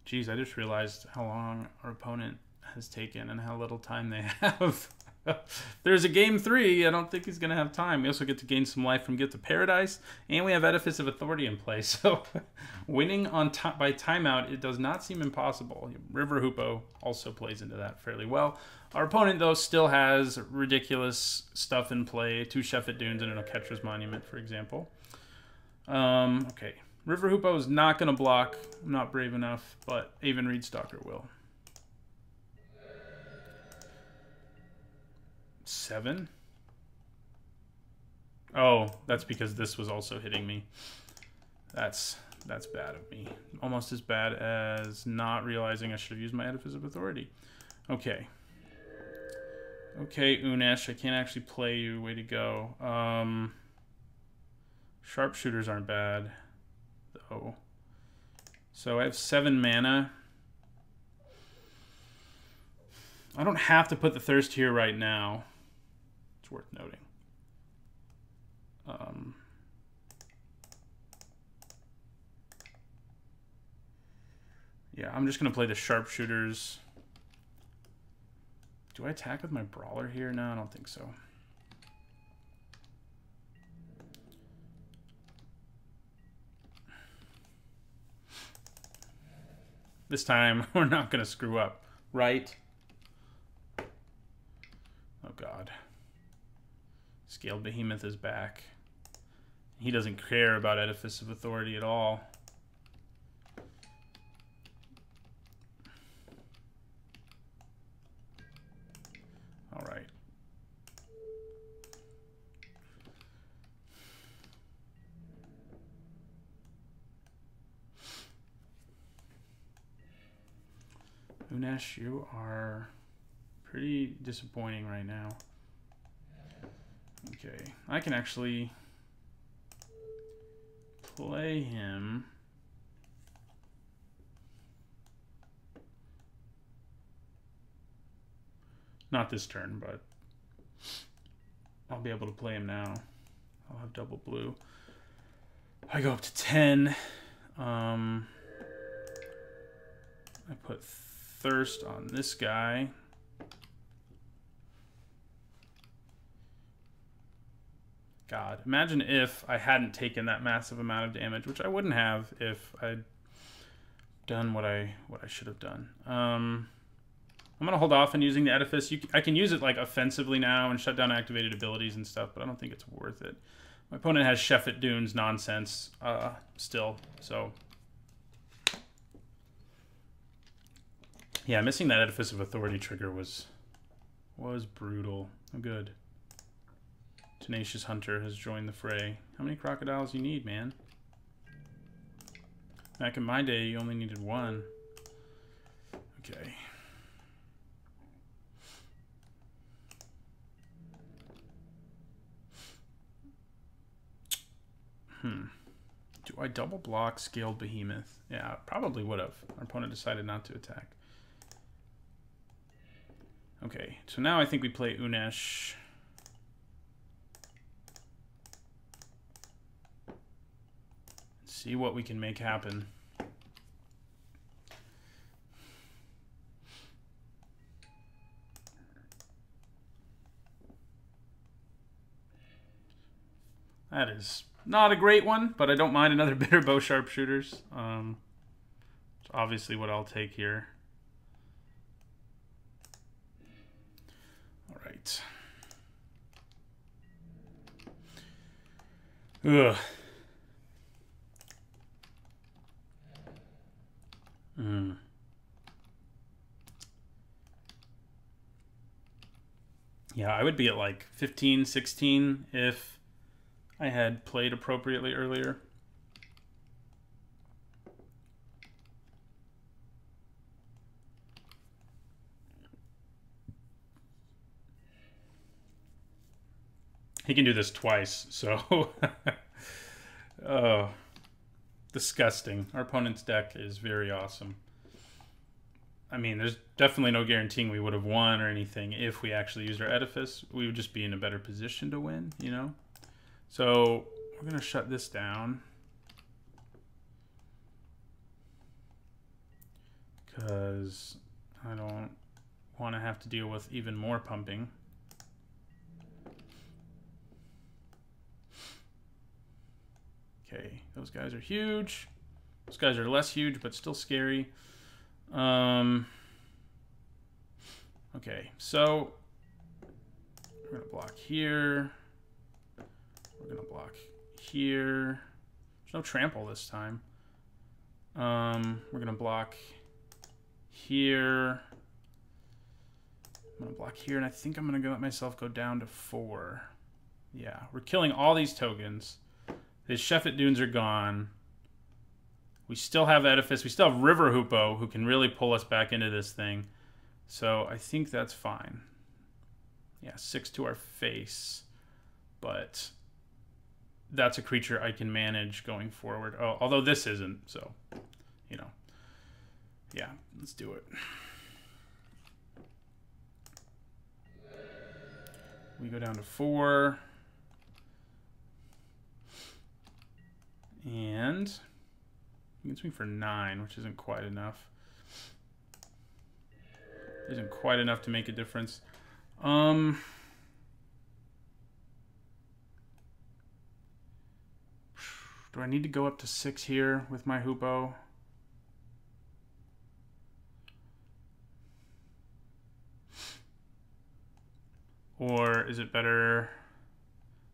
Geez, I just realized how long our opponent has taken and how little time they have. There's a game 3. I don't think he's going to have time. We also get to gain some life from Gift of Paradise, and we have Edifice of Authority in play. So winning on by timeout, it does not seem impossible. River Hoopoe also plays into that fairly well. Our opponent, though, still has ridiculous stuff in play. 2 Sheffet Dunes and an Okettra's Monument, for example. Okay. River Hoopoe is not going to block. I'm not brave enough, but Aven Reed Stalker will. 7? Oh, that's because this was also hitting me. That's bad of me. Almost as bad as not realizing I should have used my Edifice of Authority. Okay. Okay, Unesh, I can't actually play you. Way to go. Sharpshooters aren't bad, though. So I have 7 mana. I don't have to put the Thirst here right now. It's worth noting. Yeah, I'm just going to play the Sharpshooters. Do I attack with my Brawler here? No, I don't think so. This time, we're not going to screw up, right? Oh, God. Scaled Behemoth is back. He doesn't care about Edifice of Authority at all. All right. Unesh, you are pretty disappointing right now. Okay, I can actually play him. Not this turn, but I'll be able to play him now. I'll have double blue. I go up to 10. I put Thirst on this guy. God, imagine if I hadn't taken that massive amount of damage, which I wouldn't have if I'd done what I should have done. I'm gonna hold off on using the Edifice. I can use it like offensively now and shut down activated abilities and stuff, but I don't think it's worth it. My opponent has Sheffet Dunes nonsense still, so yeah, missing that Edifice of Authority trigger was brutal. Oh, good. Tenacious Hunter has joined the fray. How many crocodiles you need, man? Back in my day, you only needed 1. Okay. Do I double block Scaled Behemoth? Yeah, probably would have. Our opponent decided not to attack. Okay, so now I think we play Unesh. See what we can make happen. That is not a great one, but I don't mind another Bitterbow Sharpshooters. It's obviously what I'll take here. All right. Ugh. Yeah, I would be at like 15, 16 if I had played appropriately earlier. He can do this twice, so... Oh, disgusting. Our opponent's deck is very awesome. I mean, there's definitely no guaranteeing we would have won or anything if we actually used our Edifice. We would just be in a better position to win, you know? So we're going to shut this down. Because I don't want to have to deal with even more pumping. Okay, those guys are huge. Those guys are less huge, but still scary. Okay, so we're gonna block here. We're gonna block here. There's no trample this time. We're gonna block here. I'm gonna block here, and I think I'm gonna let myself go down to 4. Yeah, we're killing all these tokens. The Sheffet Dunes are gone. We still have Edifice. We still have River Hoopo, who can really pull us back into this thing. So I think that's fine. Yeah, 6 to our face. But that's a creature I can manage going forward. Oh, although this isn't, so, you know. Yeah, let's do it. We go down to 4. And you can swing for 9, which isn't quite enough. Isn't quite enough to make a difference. Do I need to go up to 6 here with my Hoopo? Or is it better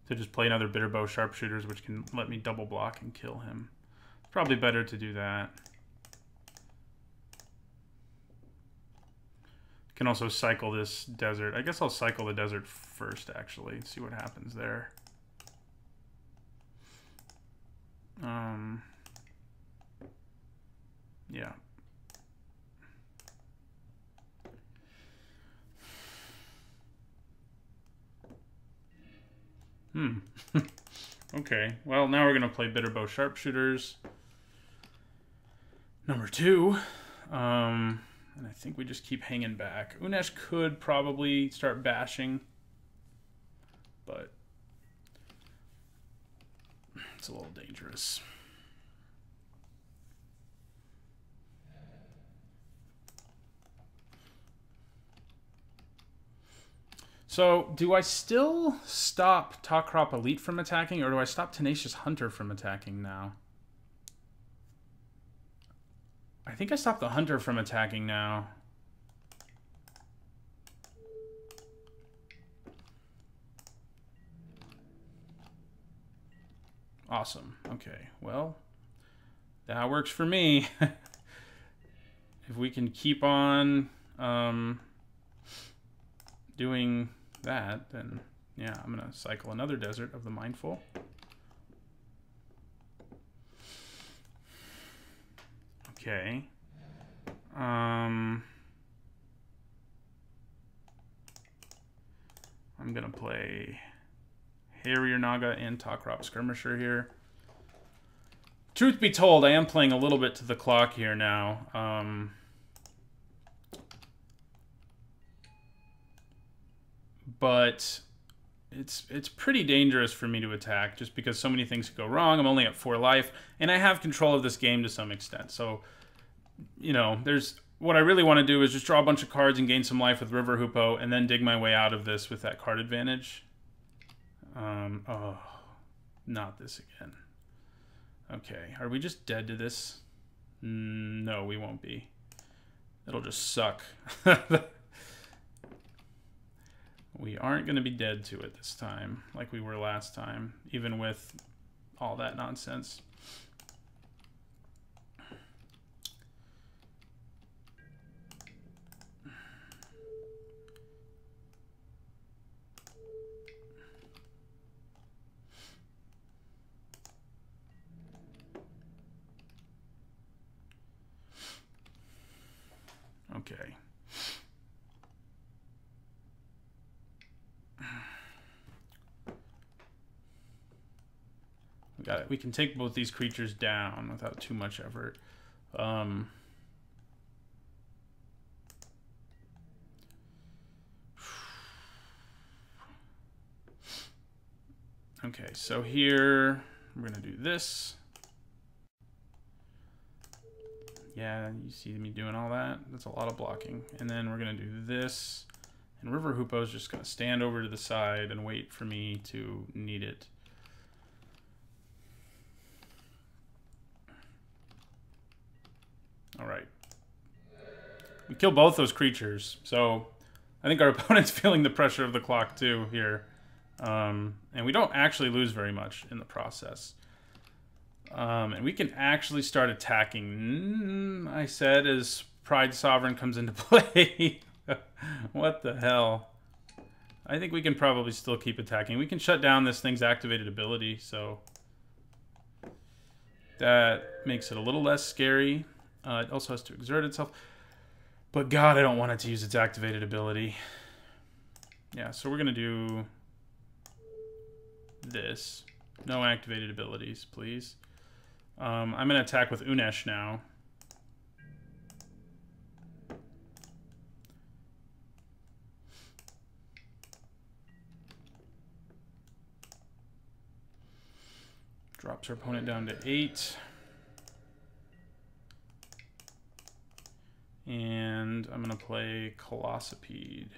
to just play another Bitterbow Sharpshooters, which can let me double block and kill him? It's probably better to do that. Can also cycle this desert. I guess I'll cycle the desert first, actually. See what happens there. Yeah. Okay, well, now we're going to play Bitterbow Sharpshooters. Number 2. And I think we just keep hanging back. Unesh could probably start bashing, but it's a little dangerous. So, do I still stop Talkrop Elite from attacking, or do I stop Tenacious Hunter from attacking now? I think I stopped the Hunter from attacking now. Awesome. Okay, well, that works for me. If we can keep on doing that, then yeah, I'm gonna cycle another Desert of the Mindful. Okay. I'm going to play Harrier Naga and Takrop Skirmisher here. Truth be told, I am playing a little bit to the clock here now. But it's pretty dangerous for me to attack just because so many things could go wrong. I'm only at 4 life, and I have control of this game to some extent. So, you know, what I really want to do is just draw a bunch of cards and gain some life with River Hoopoe, and then dig my way out of this with that card advantage. Oh, not this again. Okay, are we just dead to this? No, we won't be. It'll just suck. We aren't going to be dead to it this time, like we were last time, even with all that nonsense. Okay. We got it. We can take both these creatures down without too much effort. Okay, so here we're gonna do this. Yeah, you see me doing all that? That's a lot of blocking. And then we're going to do this. And River Hoopoe is just going to stand over to the side and wait for me to need it. All right. We kill both those creatures. So I think our opponent's feeling the pressure of the clock too here. And we don't actually lose very much in the process. And we can actually start attacking, I said, as Pride Sovereign comes into play. What the hell? I think we can probably still keep attacking. We can shut down this thing's activated ability, so that makes it a little less scary. It also has to exert itself. But God, I don't want it to use its activated ability. Yeah, so we're going to do this. No activated abilities, please. I'm going to attack with Unesh now. Drops our opponent down to 8. And I'm going to play Colossipede,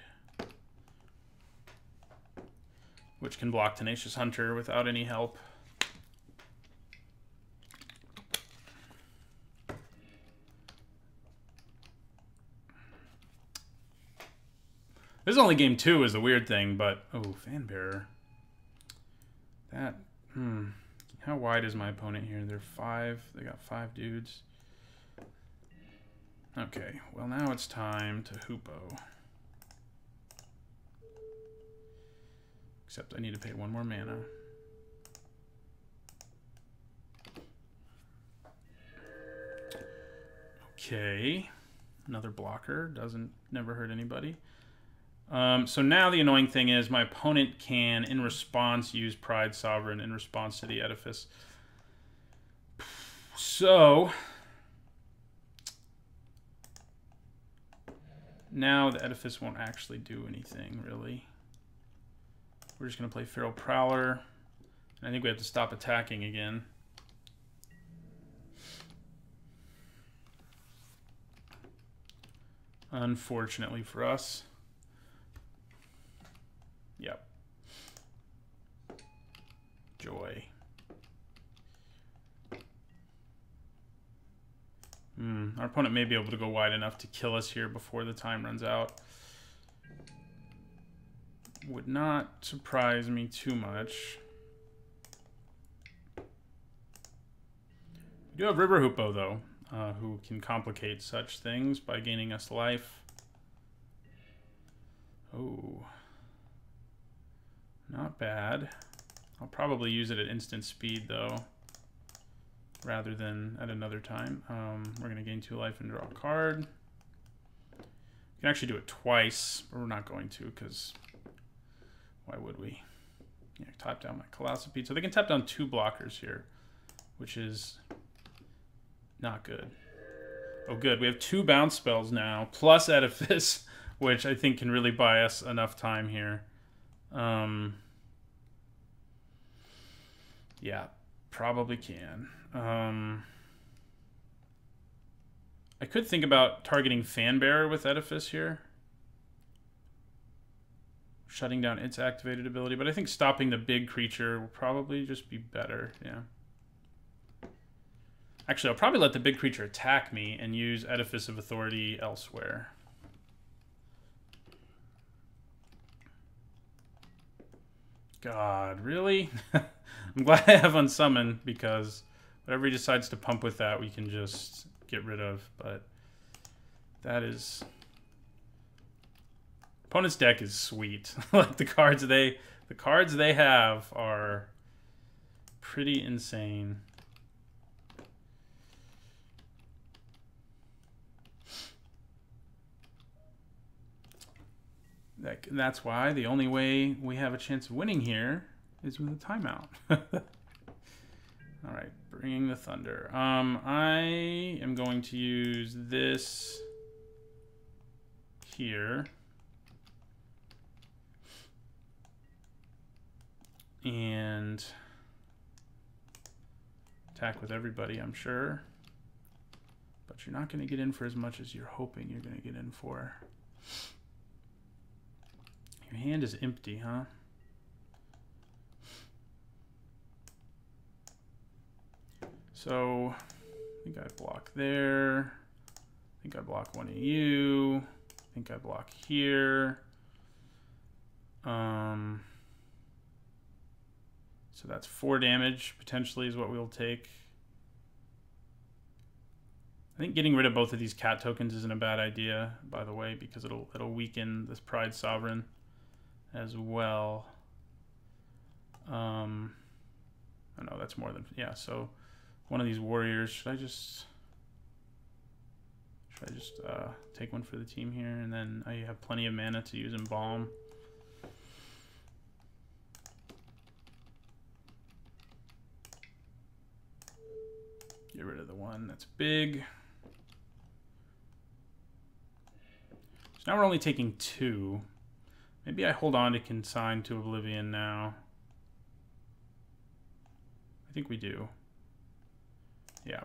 which can block Tenacious Hunter without any help. This is only game 2 is a weird thing, but... Oh, Fanbearer. That... How wide is my opponent here? They're 5. They got 5 dudes. Okay, well now it's time to Hoopoe. Except I need to pay 1 more mana. Okay. Another blocker. Never hurt anybody. So now the annoying thing is my opponent can, in response, use Pride Sovereign in response to the Edifice. So now the Edifice won't actually do anything, really. We're just going to play Feral Prowler. And I think we have to stop attacking again. Unfortunately for us. Yep. Joy. Our opponent may be able to go wide enough to kill us here before the time runs out. Would not surprise me too much. We do have River Hoopoe, though, who can complicate such things by gaining us life. Oh. Not bad. I'll probably use it at instant speed, though, rather than at another time. We're going to gain 2 life and draw a card. We can actually do it twice, but we're not going to because Why would we? Yeah, tap down my Colossopede. So they can tap down 2 blockers here, which is not good. Oh, good. We have 2 bounce spells now, plus Edifice, which I think can really buy us enough time here. Yeah, probably can. I could think about targeting Fanbearer with Edifice here. Shutting down its activated ability, but I think stopping the big creature will probably just be better, yeah. Actually, I'll probably let the big creature attack me and use Edifice of Authority elsewhere. God, really? I'm glad I have Unsummon, because whatever he decides to pump with that, we can just get rid of, but that is... Opponent's deck is sweet. Like the cards they have are pretty insane. That's why the only way we have a chance of winning here is with a timeout. All right, bringing the thunder. I am going to use this here. And attack with everybody, I'm sure. But you're not going to get in for as much as you're hoping you're going to get in for. Your hand is empty, huh? So, I think I block there. I think I block one of you. I think I block here. So that's 4 damage, potentially, is what we'll take. I think getting rid of both of these cat tokens isn't a bad idea, by the way, because it'll weaken this Pride Sovereign as well. Oh no, that's more than... Yeah, so one of these warriors, should I just take one for the team here? And then I have plenty of mana to use Embalm. Get rid of the one that's big. So now we're only taking 2. Maybe I hold on to Consign to Oblivion now. I think we do. Yeah.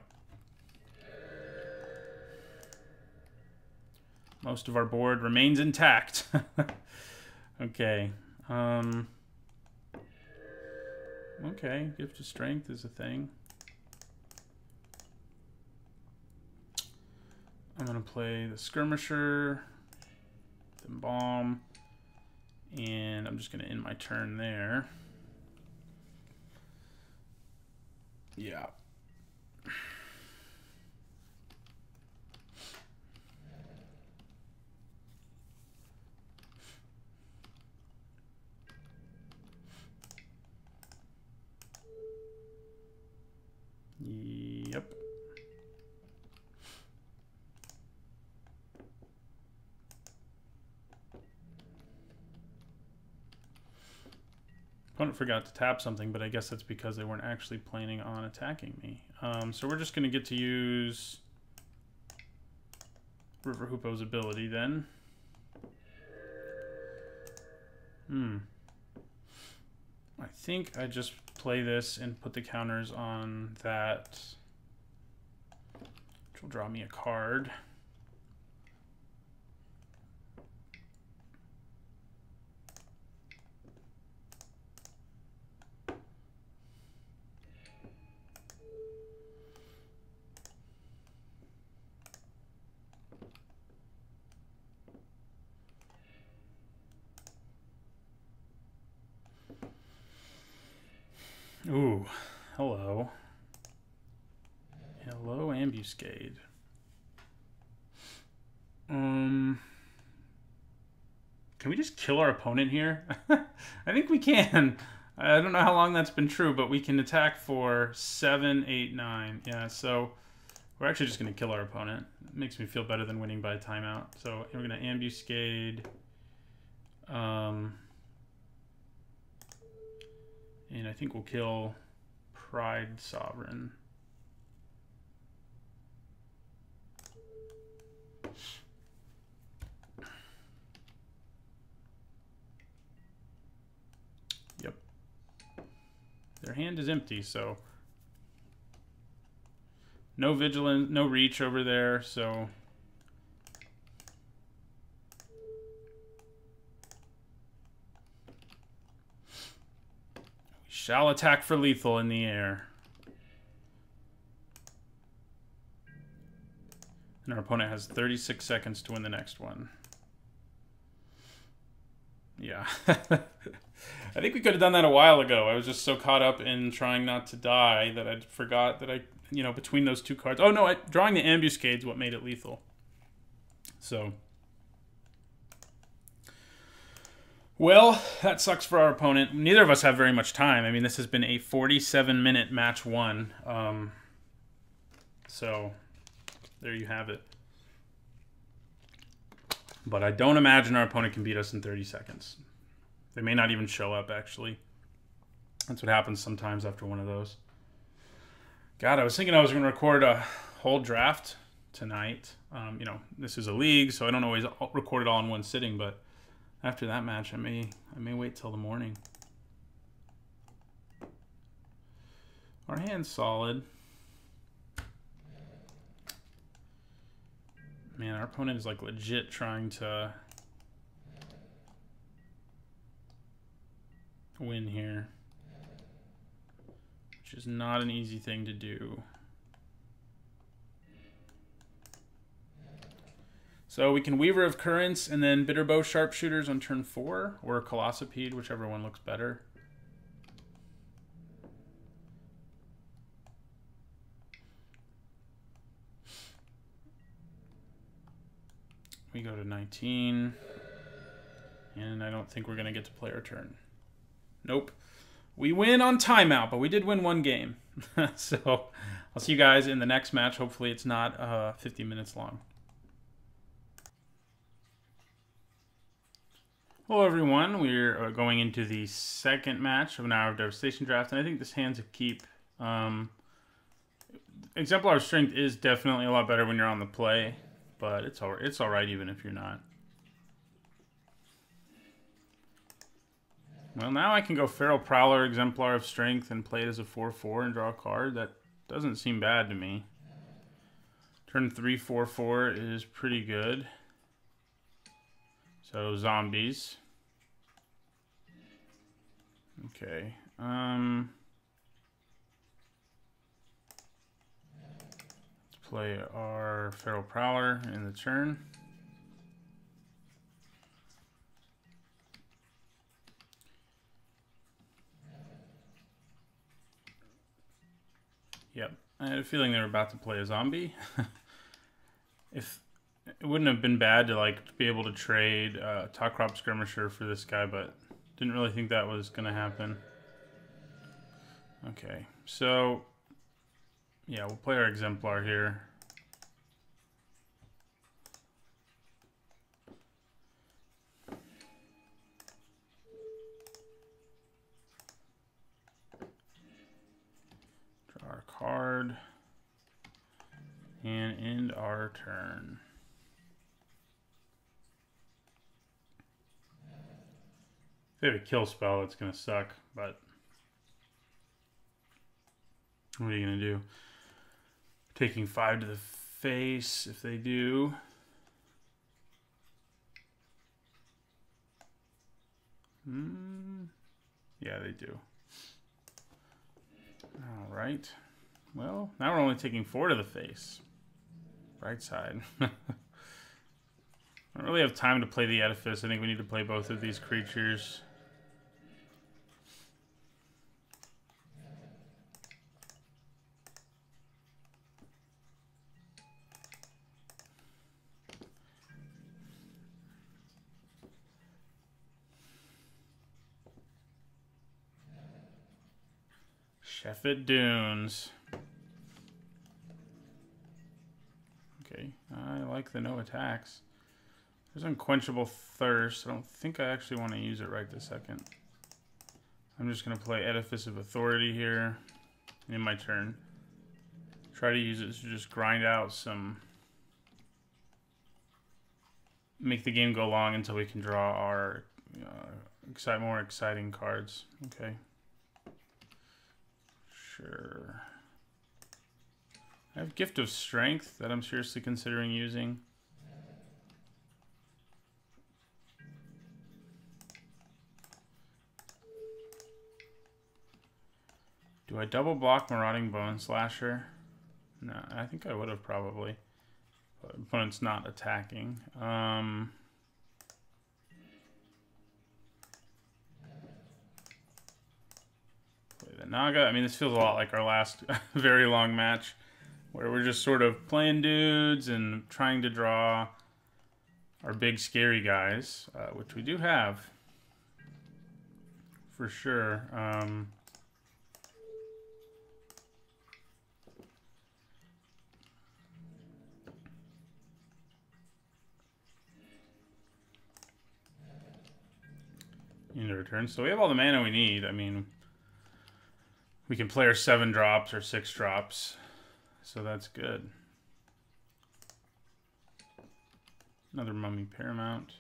Most of our board remains intact. Okay. Okay, Gift of Strength is a thing. I'm going to play the Skirmisher, the Embalm, and I'm just going to end my turn there. Yeah. Yep. Opponent forgot to tap something, but I guess that's because they weren't actually planning on attacking me. So we're just going to get to use River Hoopo's ability then. I think I just play this and put the counters on that, which will draw me a card. Ooh, hello. Hello, Ambuscade. Can we just kill our opponent here? I think we can. I don't know how long that's been true, but we can attack for 7, 8, 9. Yeah, so we're actually just going to kill our opponent. It makes me feel better than winning by a timeout. So we're going to Ambuscade. And I think we'll kill Pride Sovereign. Yep. Their hand is empty, so no vigilance, no reach over there, so we shall attack for lethal in the air. And our opponent has 36 seconds to win the next one. Yeah. I think we could have done that a while ago. I was just so caught up in trying not to die that I forgot that between those two cards. Oh, no, drawing the ambuscade is what made it lethal. So, well, that sucks for our opponent. Neither of us have very much time. I mean, this has been a 47-minute match one. So, there you have it. But I don't imagine our opponent can beat us in 30 seconds. They may not even show up, actually. That's what happens sometimes after one of those. God, I was thinking I was going to record a whole draft tonight. This is a league, so I don't always record it all in one sitting, but after that match, I may wait till the morning. Our hand's solid. Man, our opponent is like legit trying to win here, which is not an easy thing to do. So we can Weaver of Currents and then Bitterbow Sharpshooters on turn 4, or Colossopede, whichever one looks better. We go to 19, and I don't think we're going to get to play our turn. Nope. We win on timeout, but we did win one game. So I'll see you guys in the next match. Hopefully it's not 50 minutes long. Hello everyone, we're going into the second match of an Hour of Devastation draft, and I think this hand's a keep. Exemplar Strength is definitely a lot better when you're on the play, but it's all right even if you're not. Well, now I can go Feral Prowler, Exemplar of Strength, and play it as a 4/4 and draw a card. That doesn't seem bad to me. Turn 3, 4/4 is pretty good. So, zombies. Okay. Let's play our Feral Prowler in the turn. Yep. I had a feeling they were about to play a zombie. If it wouldn't have been bad to be able to trade Top Crop Skirmisher for this guy, but didn't really think that was going to happen. Okay, so yeah, we'll play our Exemplar here. Draw our card and end our turn. If they have a kill spell, it's going to suck, but what are you going to do? Taking 5 to the face if they do. Yeah, they do. All right. Well, now we're only taking 4 to the face. Right side. I don't really have time to play the Edifice. I think we need to play both of these creatures. Sheffet Dunes. Okay, I like the no attacks. There's Unquenchable Thirst. I don't think I actually want to use it right this second. I'm just going to play Edifice of Authority here in my turn. Try to use it to just grind out some... Make the game go long until we can draw our more exciting cards. Okay. Sure. I have Gift of Strength that I'm seriously considering using. Do I double block Marauding Bone Slasher? No, I think I would have probably. But opponent's not attacking. Play the Naga. I mean, this feels a lot like our last very long match, where we're just sort of playing dudes and trying to draw our big scary guys, which we do have for sure. Into return. So we have all the mana we need. I mean, we can play our 7 drops or 6 drops. So that's good. Another Mummy Paramount.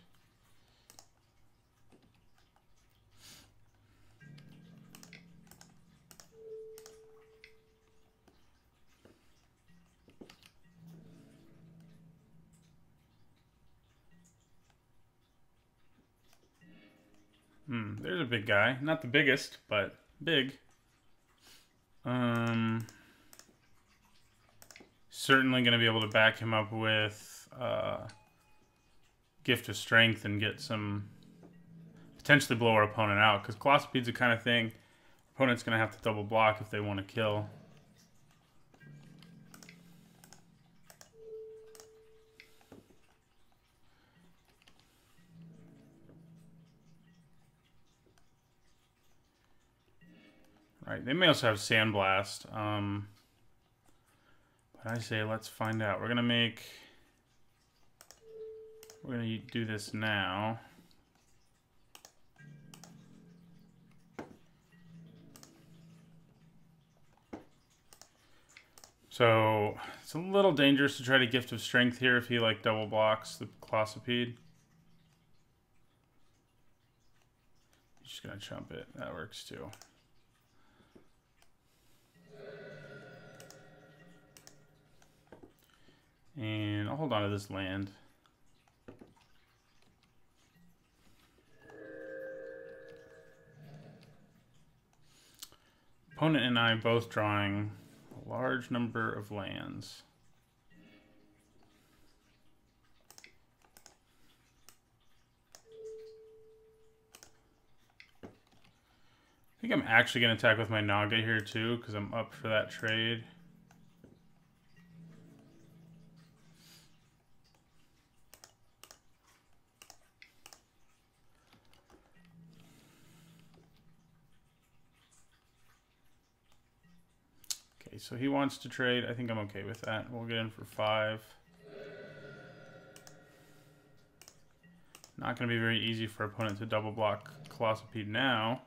There's a big guy. Not the biggest, but big. Certainly going to be able to back him up with Gift of Strength and get some... Potentially blow our opponent out, because Colossopede's the kind of thing opponent's going to have to double block if they want to kill. Right, they may also have Sandblast. But I say let's find out. We're gonna do this now. So it's a little dangerous to try to Gift of Strength here if he like double blocks the Colossopede. He's just gonna chump it. That works too. And I'll hold on to this land. Opponent and I both drawing a large number of lands. I think I'm actually going to attack with my Naga here too, because I'm up for that trade. So he wants to trade. I think I'm okay with that. We'll get in for 5. Not going to be very easy for opponent to double block Colossopede now.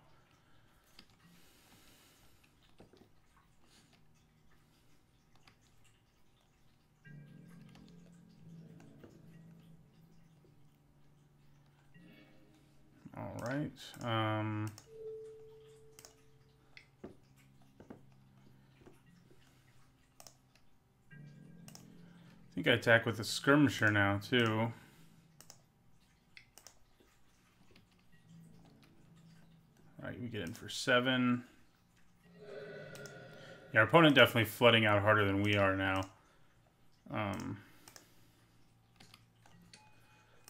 All right. I think I attack with a Skirmisher now, too. Alright, we get in for 7. Yeah, our opponent definitely flooding out harder than we are now.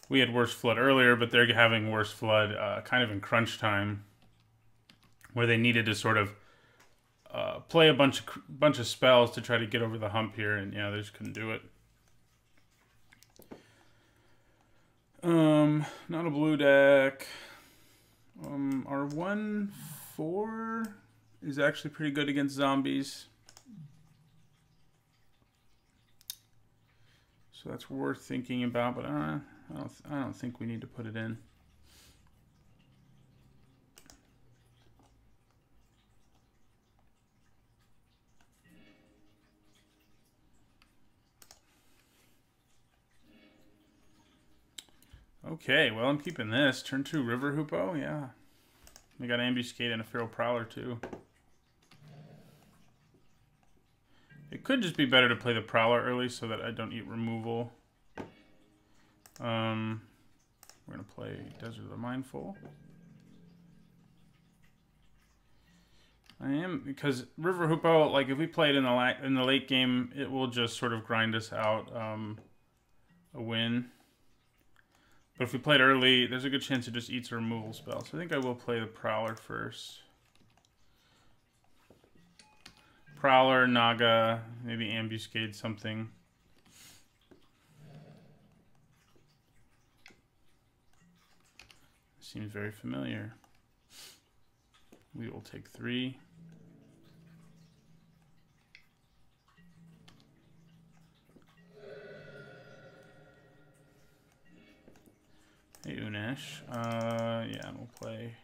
We had worse flood earlier, but they're having worse flood kind of in crunch time, where they needed to sort of play a bunch of spells to try to get over the hump here, and yeah, they just couldn't do it. Not a blue deck. Our 1/4 is actually pretty good against zombies. So that's worth thinking about, but I don't think we need to put it in. Okay, well, I'm keeping this. Turn 2 River Hoopoe, yeah. We got Ambuscade and a Feral Prowler, too. It could just be better to play the Prowler early so that I don't eat removal. We're going to play Desert of the Mindful. I am, because River Hoopoe, like, if we play it in the late game, it will just sort of grind us out a win. But if we play it early, there's a good chance it just eats a removal spell. So I think I will play the Prowler first. Prowler, Naga, maybe Ambuscade something. Seems very familiar. We will take 3. Hey, Unesh. Yeah, and we'll play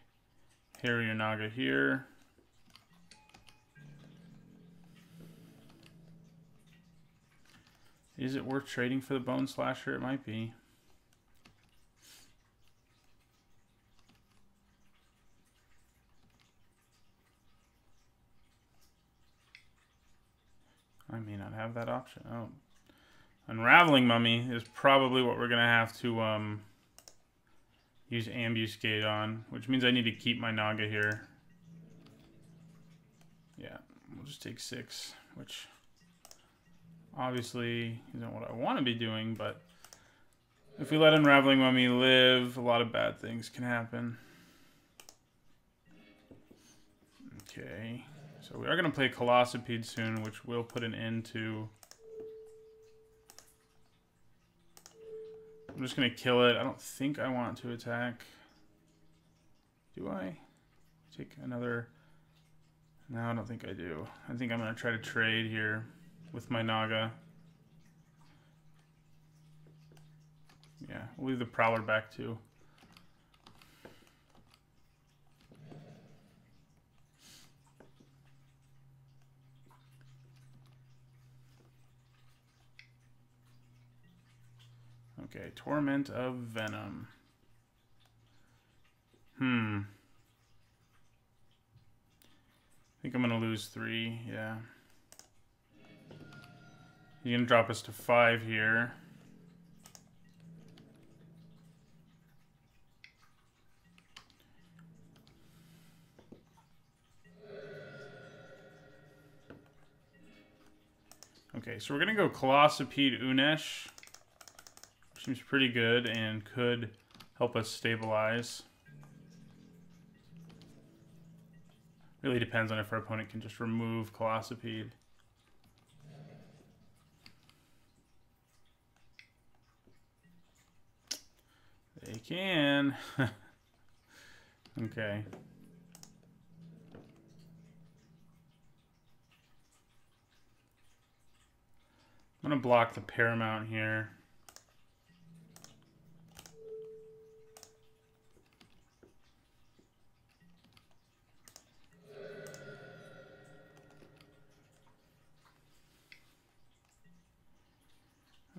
Harrier Naga here. Is it worth trading for the Bone Slasher? It might be. I may not have that option. Oh. Unraveling Mummy is probably what we're going to have to use Ambuscade on, which means I need to keep my Naga here. Yeah, we'll just take 6, which obviously isn't what I want to be doing, but if we let Unraveling Mummy live, a lot of bad things can happen. Okay, so we are going to play Colossipede soon, which will put an end to... I'm just going to kill it. I don't think I want to attack. Do I? Take another... No, I don't think I do. I think I'm going to try to trade here with my Naga. Yeah, we'll leave the Prowler back too. Okay, Torment of Venom. I think I'm going to lose 3, yeah. He's going to drop us to 5 here. Okay, so we're going to go Colossipede Unesh. Seems pretty good and could help us stabilize. Really depends on if our opponent can just remove Colossipede. They can. Okay. I'm going to block the Paramount here.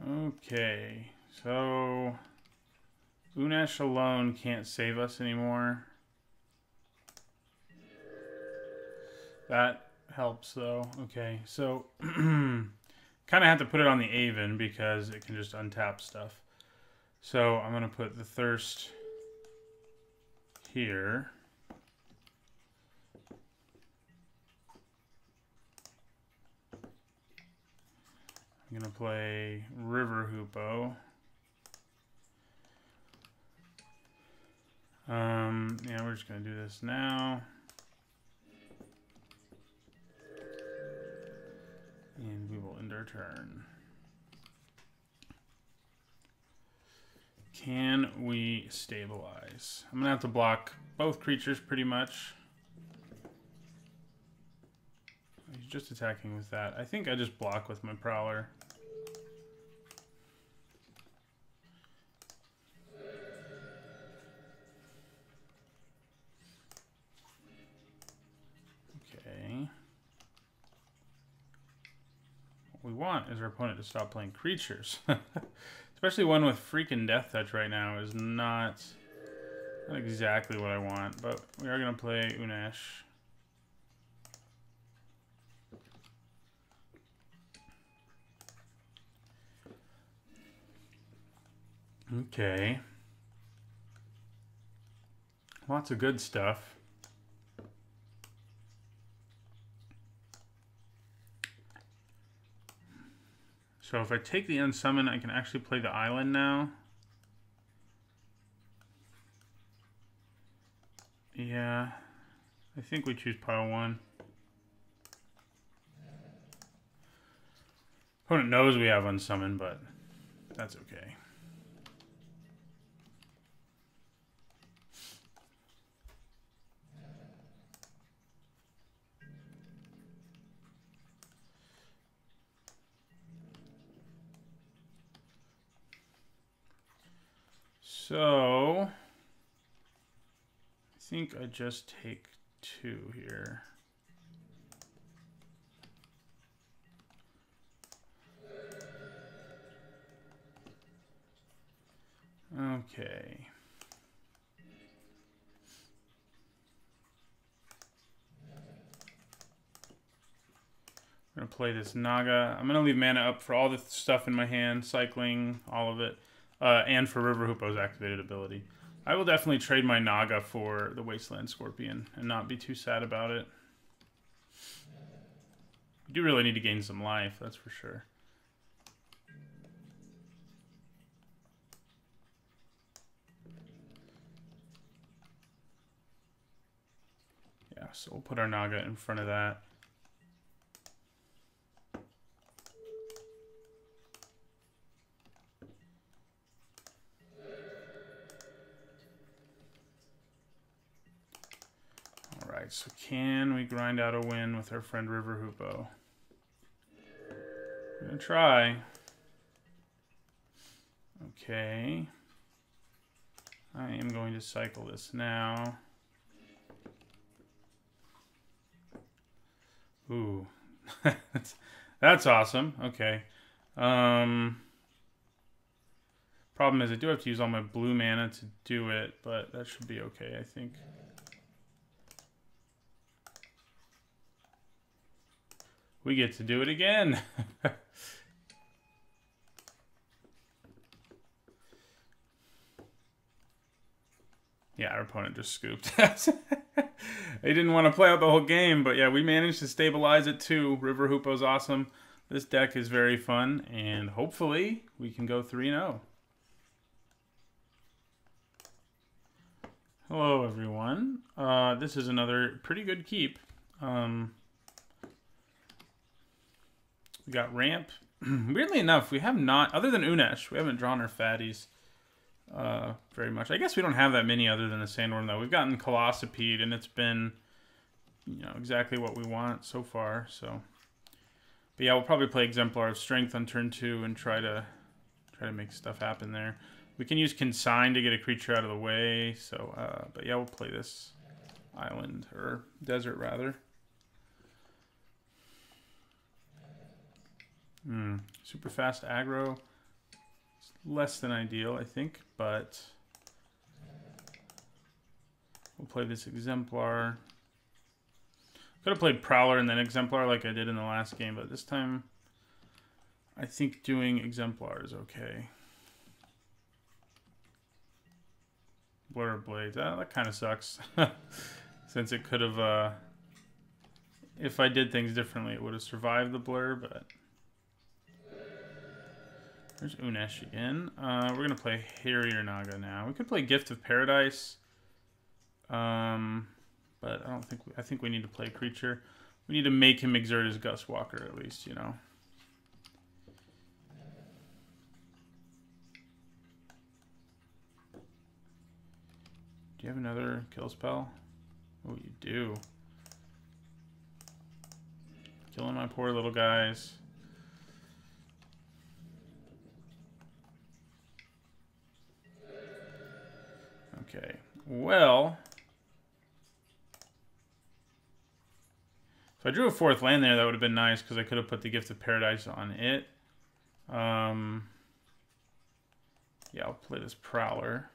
Okay, so Unesh alone can't save us anymore. That helps though. Okay, so kind of have to put it on the Aven because it can just untap stuff. So I'm going to put the Thirst here. I'm going to play River Hoopoe. Yeah, we're just going to do this now. And we will end our turn. Can we stabilize? I'm going to have to block both creatures pretty much. He's just attacking with that. I think I just block with my Prowler. Okay. What we want is our opponent to stop playing creatures. Especially one with freaking Death Touch right now is not exactly what I want. But we are going to play Unesh. Okay. Lots of good stuff. So if I take the unsummon, I can actually play the island now. Yeah. I think we choose pile 1. Opponent knows we have unsummon, but that's okay. So, I think I just take 2 here. Okay. I'm going to play this Naga. I'm going to leave mana up for all the stuff in my hand, cycling, all of it, and for River Hoopo's activated ability. I will definitely trade my Naga for the Wasteland Scorpion and not be too sad about it. We do really need to gain some life, that's for sure. Yeah, so we'll put our Naga in front of that. Alright, so can we grind out a win with our friend River Hoopo? We're gonna try. Okay. I am going to cycle this now. Ooh. That's awesome. Okay. Problem is I do have to use all my blue mana to do it, but that should be okay, I think. We get to do it again. Yeah, our opponent just scooped us. They didn't want to play out the whole game, but yeah, we managed to stabilize it too. River Hoopo's awesome. This deck is very fun, and hopefully we can go 3-0. Hello, everyone. This is another pretty good keep. We got Ramp. Weirdly enough, we have not, other than Unesh, we haven't drawn our fatties very much. I guess we don't have that many other than the Sandworm, though. We've gotten Colossipede, and it's been, you know, exactly what we want so far. So, but yeah, we'll probably play Exemplar of Strength on turn 2 and try to make stuff happen there. We can use Consign to get a creature out of the way. So, but yeah, we'll play this island or desert rather. Super fast aggro. It's less than ideal, I think, but we'll play this Exemplar. Could have played Prowler and then Exemplar like I did in the last game, but this time I think doing Exemplar is okay. Blur of Blades. That kind of sucks. Since it could have, if I did things differently, it would have survived the blur, but... There's Unesh again. We're going to play Harrier Naga now. We could play Gift of Paradise. But I don't think... I think we need to play Creature. We need to make him exert his Gust Walker at least, you know. Do you have another kill spell? Oh, you do. Killing my poor little guys. Okay, well, if I drew a 4th land there, that would have been nice because I could have put the Gift of Paradise on it. Yeah, I'll play this Prowler.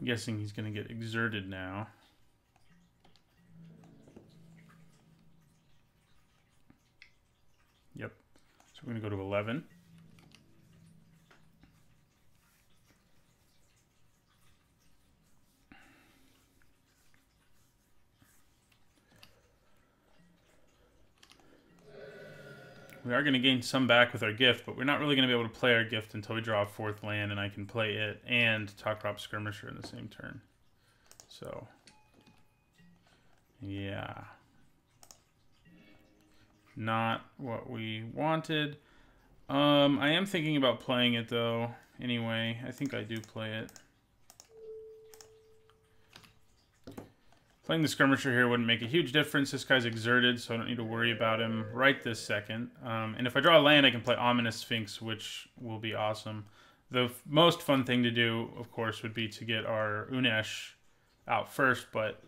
I'm guessing he's going to get exerted now. Yep. So we're going to go to 11. We are going to gain some back with our gift, but we're not really going to be able to play our gift until we draw a 4th land, and I can play it and Top Crop Skirmisher in the same turn. So, yeah. Not what we wanted. I am thinking about playing it, though. Anyway, I think I do play it. Playing the Skirmisher here wouldn't make a huge difference. This guy's exerted, so I don't need to worry about him right this second. And if I draw a land, I can play Ominous Sphinx, which will be awesome. The most fun thing to do, of course, would be to get our Unesh out first, but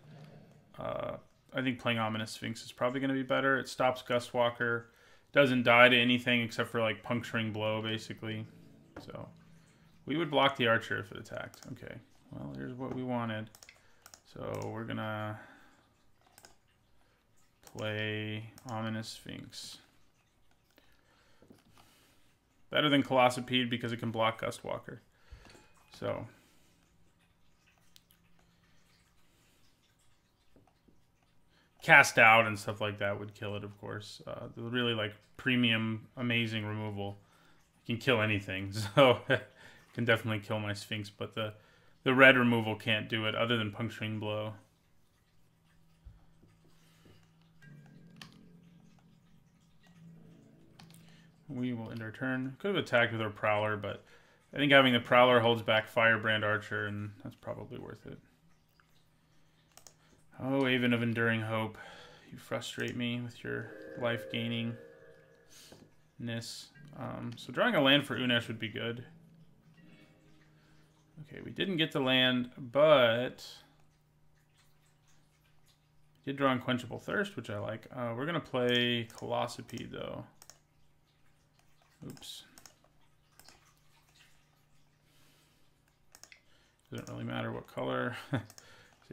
I think playing Ominous Sphinx is probably going to be better. It stops Gustwalker, doesn't die to anything except for like Puncturing Blow, basically. So we would block the Archer if it attacked. Okay, well, here's what we wanted. So we're gonna play Ominous Sphinx. Better than Colossipede because it can block Gustwalker. So Cast Out and stuff like that would kill it, of course. The really like premium, amazing removal can kill anything. So it can definitely kill my Sphinx, but the red removal can't do it other than Puncturing Blow. We will end our turn. Could have attacked with our Prowler, but I think having the Prowler holds back Firebrand Archer, and that's probably worth it. Oh, Haven of Enduring Hope. You frustrate me with your life-gainingness. So drawing a land for Unesh would be good. Okay, we didn't get the land, but did draw Unquenchable Thirst, which I like. We're going to play Colossipede, though. Oops. Doesn't really matter what color. So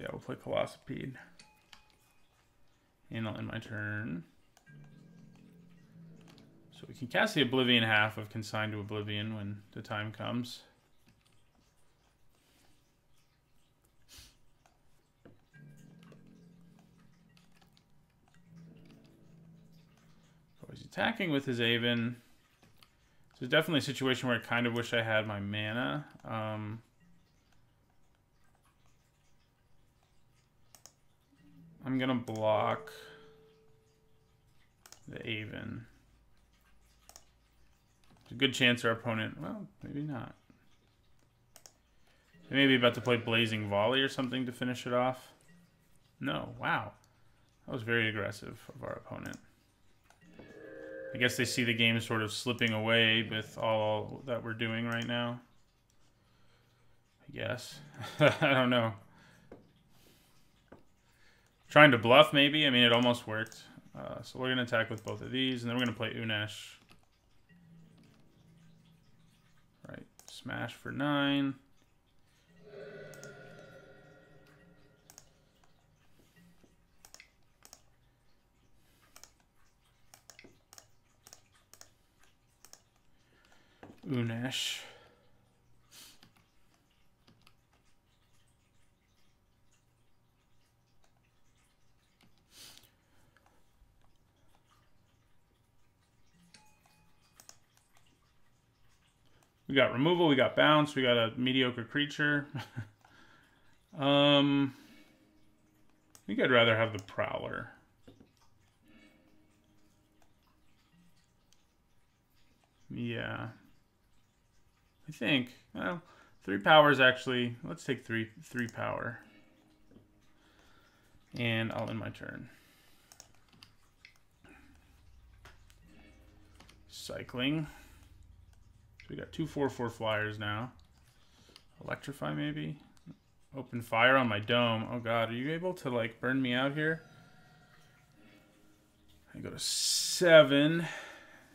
yeah, we'll play Colossipede. And I'll end my turn. So we can cast the Oblivion half of Consigned to Oblivion when the time comes. He's attacking with his Aven. So it's definitely a situation where I kind of wish I had my mana. I'm going to block the Aven. There's a good chance our opponent... Well, maybe not. They may be about to play Blazing Volley or something to finish it off. No, wow. That was very aggressive of our opponent. I guess they see the game sort of slipping away with all that we're doing right now. I guess. I don't know. Trying to bluff, maybe? I mean, it almost worked. So we're going to attack with both of these, and then we're going to play Unesh. Right. Smash for 9. Unesh. We got removal, we got bounce, we got a mediocre creature. I think I'd rather have the Prowler. Yeah. I think. Well, 3 power is actually... Let's take 3 power. And I'll end my turn. Cycling. we got 2/4/4 flyers now. Electrify maybe? Open fire on my dome. Oh god, are you able to like burn me out here? I go to 7.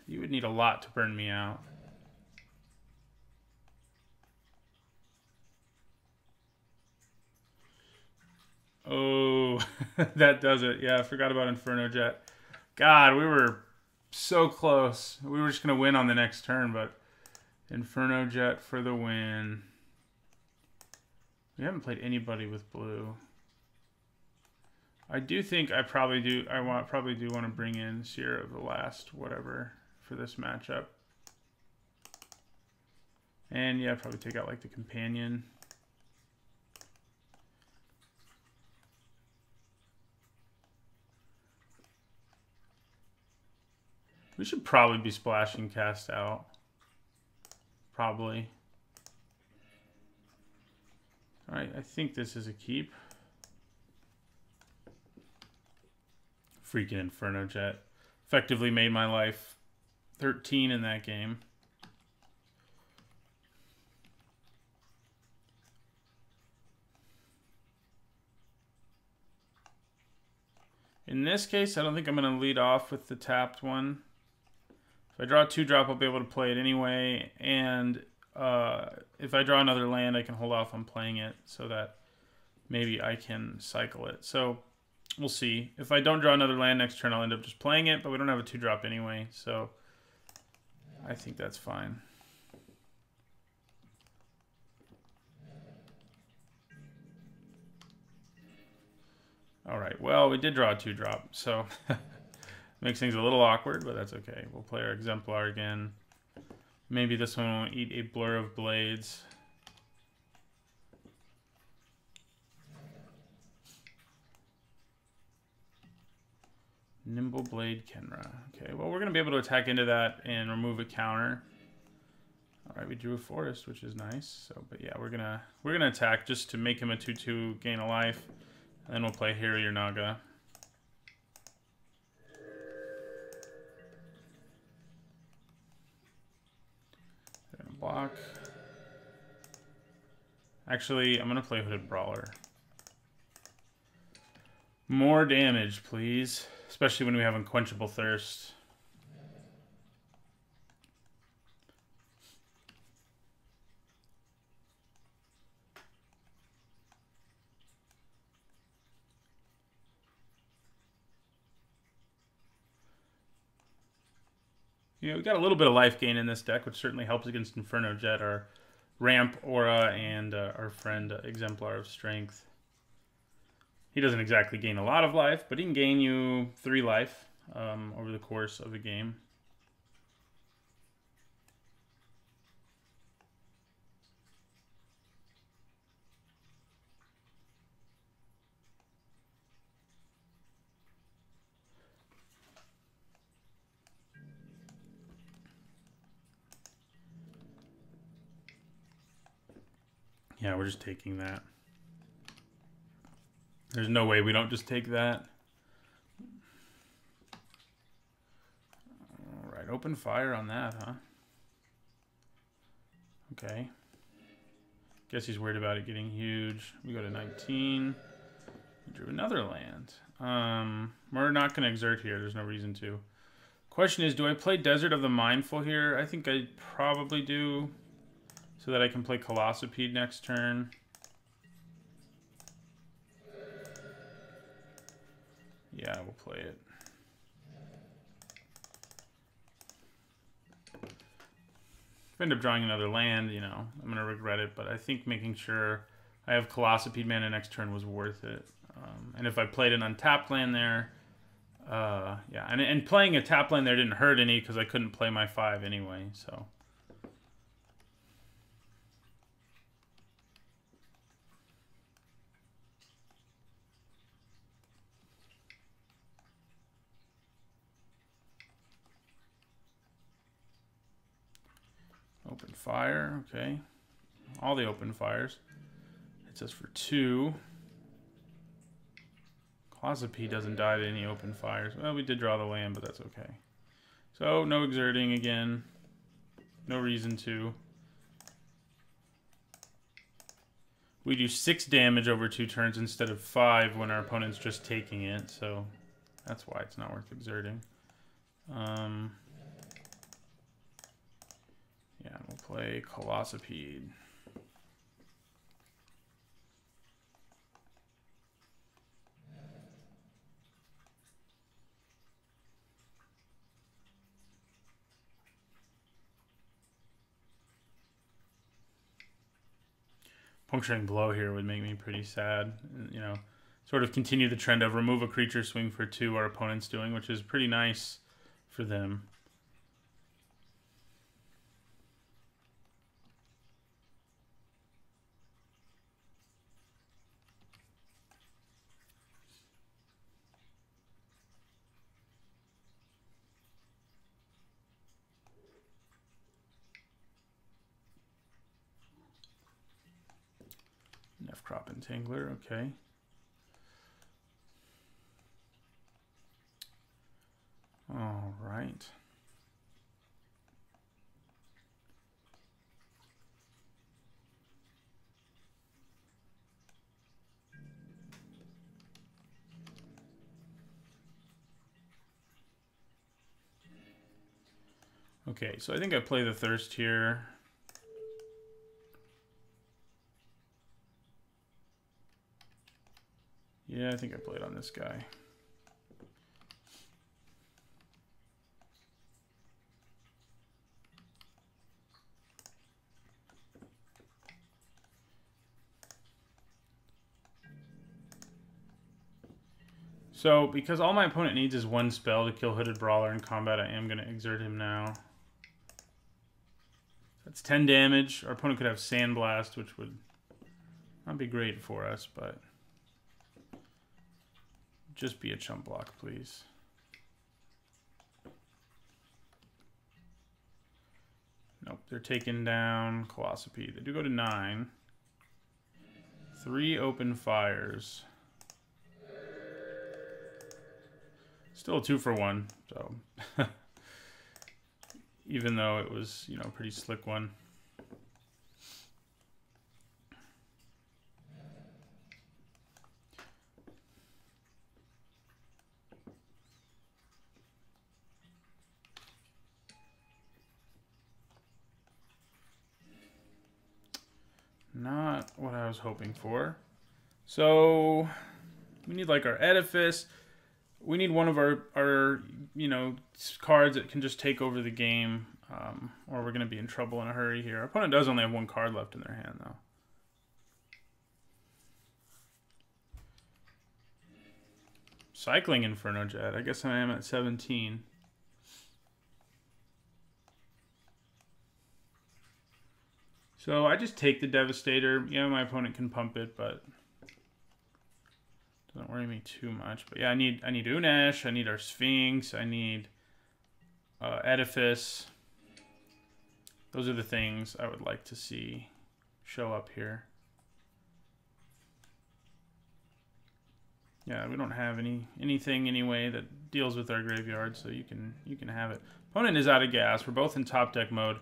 You would need a lot to burn me out. Oh, that does it. Yeah, I forgot about Inferno Jet. God, we were so close. We were just going to win on the next turn, but Inferno Jet for the win. We haven't played anybody with blue. I do think I probably do. Probably do want to bring in Sierra of the Last, whatever, for this matchup. And yeah, probably take out like the companion. We should probably be splashing Cast Out. Probably. Alright, I think this is a keep. Freaking Inferno Jet. Effectively made my life 13 in that game. In this case, I don't think I'm going to lead off with the tapped one. If I draw a 2-drop, I'll be able to play it anyway. And if I draw another land, I can hold off on playing it so that maybe I can cycle it. So we'll see. If I don't draw another land next turn, I'll end up just playing it. But we don't have a 2-drop anyway, so I think that's fine. All right, well, we did draw a 2-drop, so makes things a little awkward, but that's okay. We'll play our Exemplar again. Maybe this one won't eat a Blur of Blades. Nimble Blade Kenra. Okay, well, we're going to be able to attack into that and remove a counter. All right, we drew a forest, which is nice. So, but yeah, we're gonna attack just to make him a 2/2, gain a life. And then we'll play Harry or Naga. And block. Actually, I'm going to play Hooded Brawler. More damage, please. Especially when we have Unquenchable Thirst. You know, we got a little bit of life gain in this deck, which certainly helps against Inferno Jet, our Ramp Aura, and our friend Exemplar of Strength. He doesn't exactly gain a lot of life, but he can gain you 3 life over the course of a game. Yeah, we're just taking that. There's no way we don't just take that. All right, open fire on that, huh? Okay. Guess he's worried about it getting huge. We go to 19. We drew another land. We're not going to exert here. There's no reason to. Question is, do I play Desert of the Mindful here? I think I probably do. So that I can play Colossopede next turn. Yeah, we'll play it. If I end up drawing another land, you know, I'm going to regret it. But I think making sure I have Colossopede mana next turn was worth it. And if I played an untapped land there, yeah. And playing a tap land there didn't hurt any because I couldn't play my 5 anyway, so... Open fire, okay. All the open fires. It says for 2. Colossopede doesn't die to any open fires. Well, we did draw the land, but that's okay. So, no exerting again. No reason to. We do 6 damage over 2 turns instead of 5 when our opponent's just taking it, so that's why it's not worth exerting. Yeah, we'll play Colossopede. Puncturing Blow here would make me pretty sad. You know, sort of continue the trend of remove a creature, swing for 2 our opponent's doing, which is pretty nice for them. Crop Entangler, okay. All right. Okay, so I think I play the Thirst here. Yeah, I think I played on this guy. So, because all my opponent needs is 1 spell to kill Hooded Brawler in combat, I am going to exert him now. That's 10 damage. Our opponent could have Sandblast, which would not be great for us, but just be a chump block, please. Nope, they're taking down Colossopede. They do go to 9. 3 open fires. Still a 2-for-1, so even though it was, you know, a pretty slick one. Not what I was hoping for. So we need like our Edifice. We need one of our you know, cards that can just take over the game, or we're going to be in trouble in a hurry here. Our opponent does only have 1 card left in their hand, though. Cycling Inferno Jet. I guess I am at 17. So I just take the Devastator. Yeah, my opponent can pump it, but doesn't worry me too much. But yeah, I need Unesh, I need our Sphinx, I need Edifice. Those are the things I would like to see show up here. Yeah, we don't have anything anyway that deals with our graveyard, so you can have it. Opponent is out of gas. We're both in top deck mode.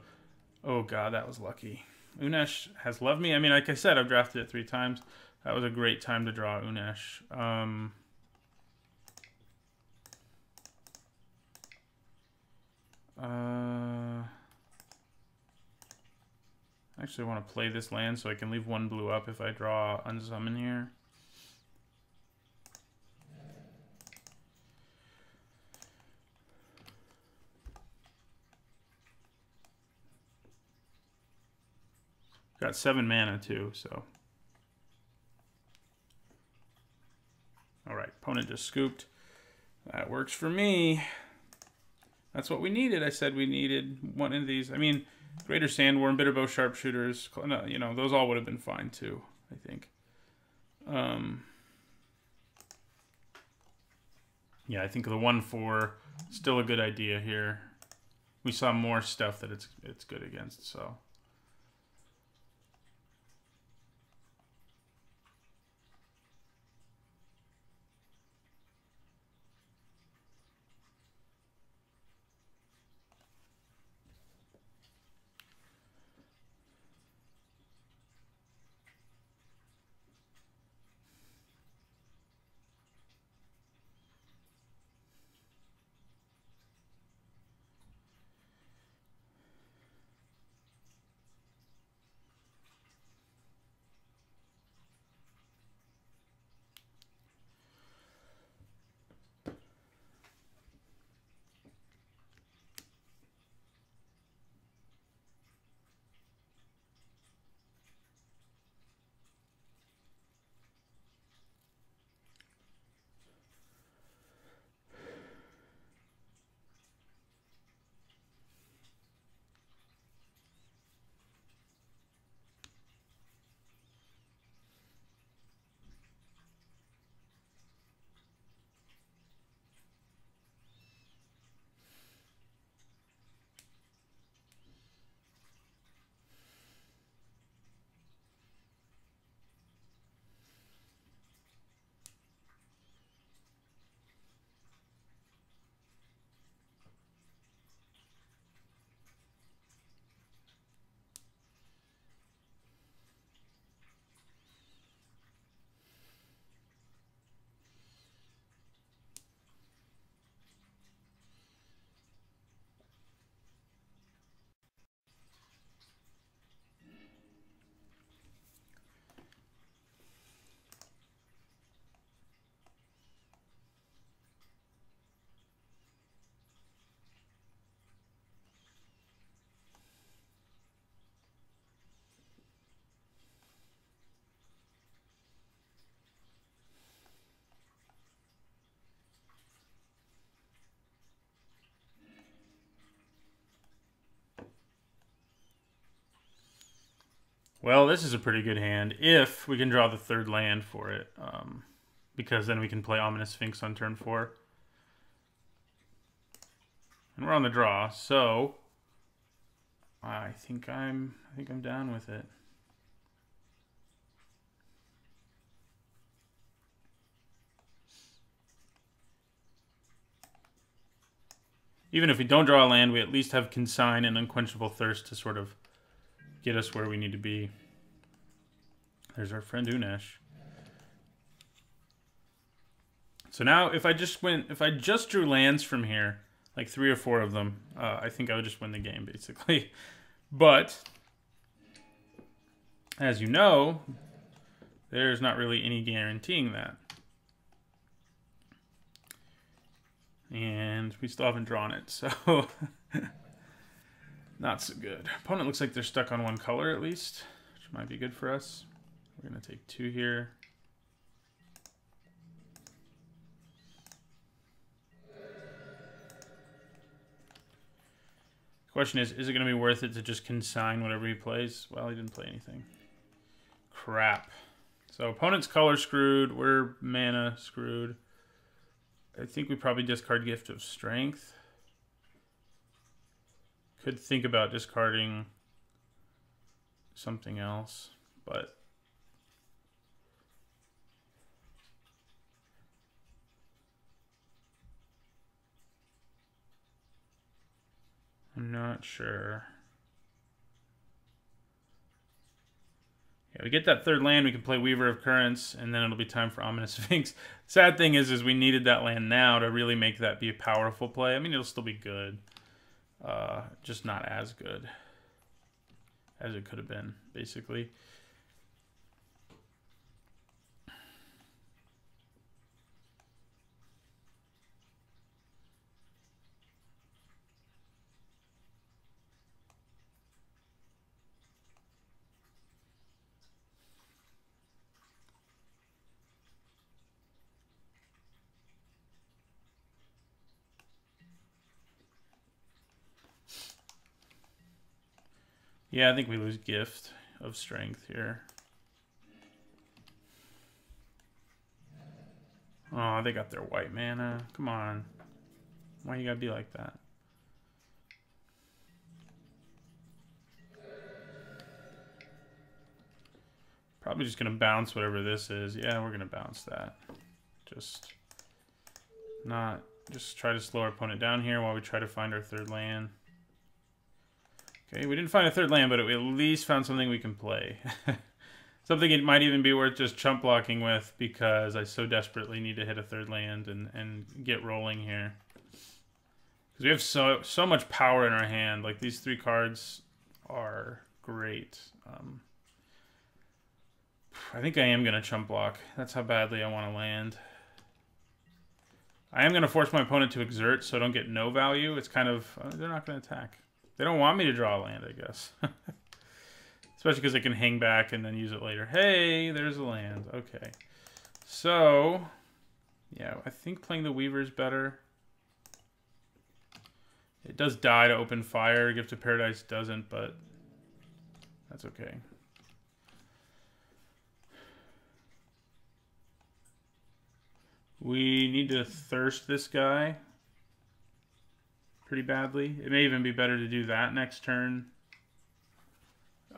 Oh god, that was lucky. Unesh has loved me. I mean, like I said, I've drafted it 3 times. That was a great time to draw Unesh. I actually want to play this land so I can leave 1 blue up if I draw Unsummon here. Got 7 mana too, so. Alright, opponent just scooped. That works for me. That's what we needed. I said we needed one of these. I mean, Greater Sandworm, Bitterbow Sharpshooters, you know, those all would have been fine too, I think. Yeah, I think the 1/4 still a good idea here. We saw more stuff that it's good against, so. Well, this is a pretty good hand if we can draw the third land for it. Because then we can play Ominous Sphinx on turn 4. And we're on the draw, so I think I'm down with it. Even if we don't draw a land, we at least have Consign and Unquenchable Thirst to sort of get us where we need to be. There's our friend Unesh. So now, if I just drew lands from here, like 3 or 4 of them, I think I would just win the game, basically. But, as you know, there's not really any guaranteeing that. And we still haven't drawn it, so not so good. Opponent looks like they're stuck on 1 color at least, which might be good for us. We're going to take 2 here. Question is it going to be worth it to just consign whatever he plays? Well, he didn't play anything. Crap. So opponent's color screwed. We're mana screwed. I think we probably discard Gift of Strength. Could think about discarding something else, but I'm not sure. Yeah, we get that third land, we can play Weaver of Currents, and then it'll be time for Ominous Sphinx. Sad thing is we needed that land now to really make that be a powerful play. I mean, it'll still be good. Just not as good as it could have been, basically. Yeah, I think we lose Gift of Strength here. Oh, they got their white mana. Come on. Why you gotta be like that? Probably just gonna bounce whatever this is. Yeah, we're gonna bounce that. Just try to slow our opponent down here while we try to find our third land. Okay, we didn't find a third land, but we at least found something we can play. Something it might even be worth just chump blocking with because I so desperately need to hit a third land and get rolling here. Because we have so much power in our hand. Like, these 3 cards are great. I think I am going to chump block. That's how badly I want to land. I am going to force my opponent to exert so I don't get no value. It's kind of... they're not going to attack. They don't want me to draw a land, I guess. Especially because they can hang back and then use it later. Hey, there's a land. Okay. So, yeah, I think playing the Weaver is better. It does die to open fire. Gift of Paradise doesn't, but that's okay. We need to thirst this guy pretty badly. It may even be better to do that next turn.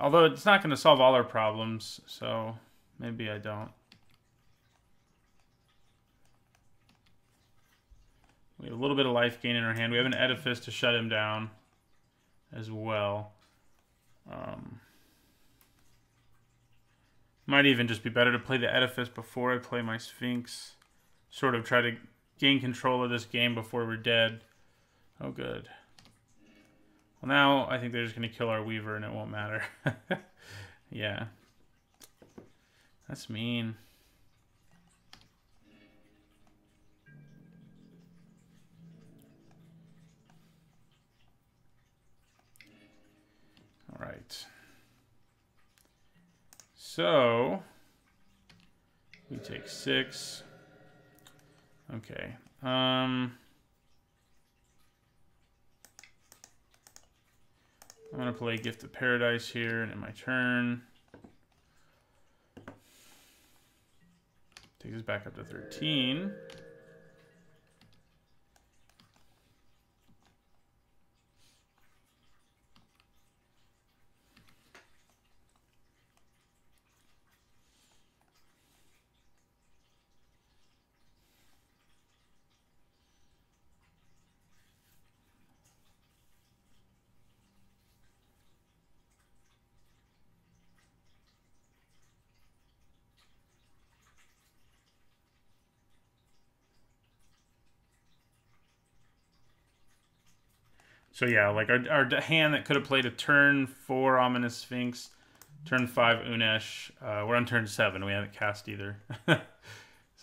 Although it's not going to solve all our problems, so maybe I don't. We have a little bit of life gain in our hand. We have an Edifice to shut him down as well. Might even just be better to play the Edifice before I play my Sphinx. Sort of try to gain control of this game before we're dead. Oh, good. Well, now I think they're just going to kill our Weaver and it won't matter. Yeah. That's mean. All right. So, we take 6. Okay. I'm going to play Gift of Paradise here and in my turn. Takes us back up to 13. So yeah, like our hand that could have played a turn 4 Ominous Sphinx, turn 5 Unesh. We're on turn 7. We haven't cast either. So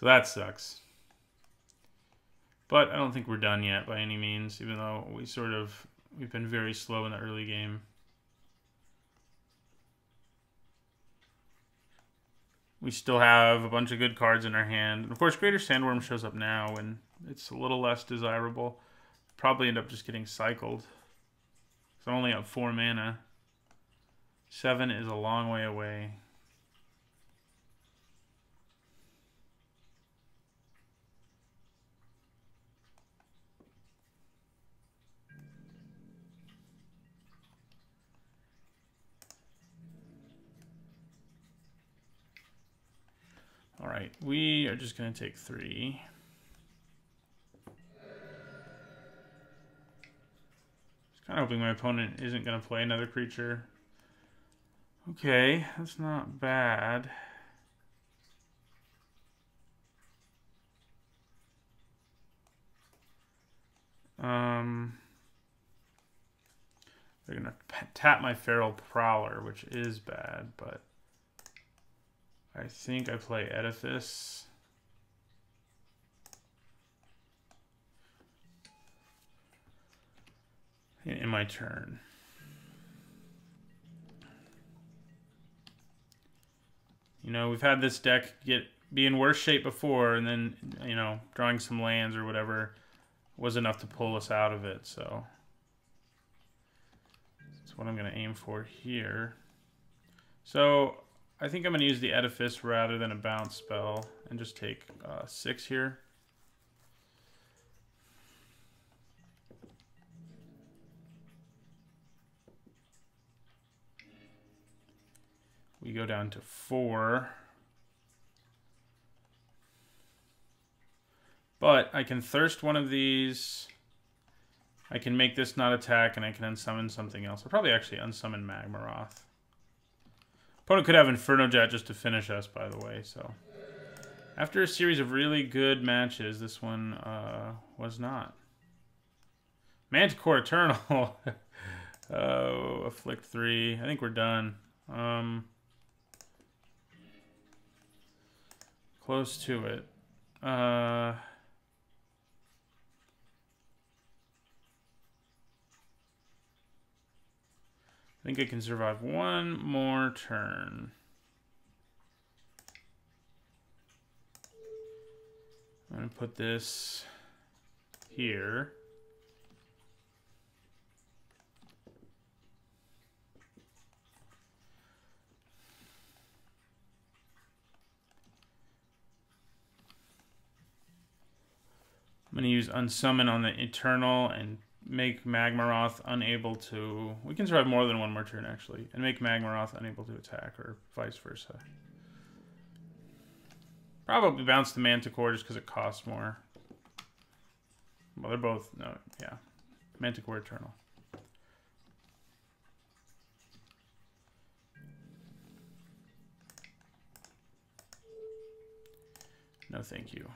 that sucks. But I don't think we're done yet by any means, even though we've been very slow in the early game. We still have a bunch of good cards in our hand. And of course, Greater Sandworm shows up now, and it's a little less desirable. Probably end up just getting cycled. So I only have 4 mana. 7 is a long way away. All right, we are just going to take 3. Kind of hoping my opponent isn't going to play another creature. Okay, that's not bad. They're going to tap my Feral Prowler, which is bad, but I think I play Edifice. In my turn. You know, we've had this deck be in worse shape before, and then, you know, drawing some lands or whatever was enough to pull us out of it, so that's what I'm going to aim for here. So I think I'm going to use the Edifice rather than a bounce spell and just take 6 here. We go down to 4. But I can Thirst one of these. I can make this not attack, and I can unsummon something else. I'll probably actually unsummon Magmaroth. Opponent could have Inferno Jet just to finish us, by the way. So after a series of really good matches, this one was not. Manticore Eternal. Oh, Afflict 3. I think we're done. Close to it. I think I can survive one more turn. I'm going to put this here. I'm going to use Unsummon on the Eternal and make Magmaroth unable to... We can survive more than one more turn, actually. And make Magmaroth unable to attack, or vice versa. Probably bounce the Manticore just because it costs more. Well, they're both... No, yeah. Manticore Eternal. No, thank you.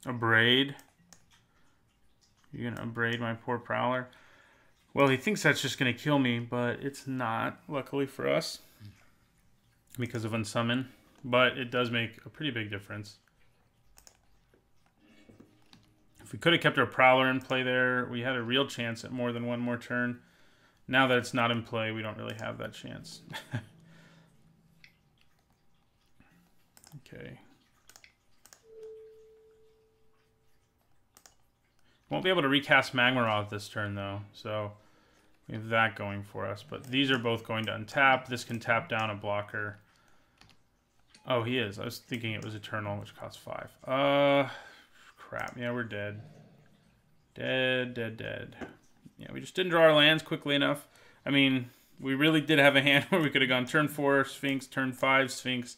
Abrade. You're going to abrade my poor Prowler? Well, he thinks that's just going to kill me, but it's not, luckily for us, because of Unsummon. But it does make a pretty big difference. If we could have kept our Prowler in play there, we had a real chance at more than one more turn. Now that it's not in play, we don't really have that chance. Okay. Won't be able to recast Magmaroth this turn, though, so we have that going for us. But these are both going to untap. This can tap down a blocker. Oh, he is. I was thinking it was Eternal, which costs 5. Crap. Yeah, we're dead. Dead. Yeah, we just didn't draw our lands quickly enough. I mean, we really did have a hand where we could have gone turn 4, Sphinx, turn 5, Sphinx,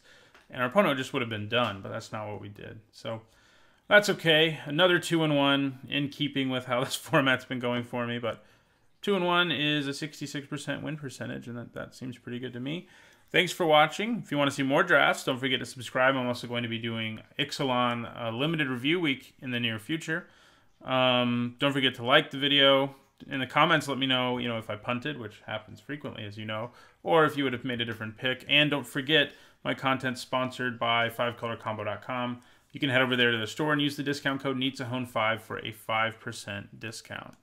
and our opponent just would have been done, but that's not what we did. So that's okay. Another 2-1 in keeping with how this format's been going for me, but 2-1 is a 66% win percentage, and that seems pretty good to me. Thanks for watching. If you want to see more drafts, don't forget to subscribe. I'm also going to be doing Ixalan limited review week in the near future. Don't forget to like the video. In the comments, let me know, if I punted, which happens frequently, as you know, or if you would have made a different pick. And don't forget, my content's sponsored by 5colorcombo.com. You can head over there to the store and use the discount code NEETSAHONE5 for a 5% discount.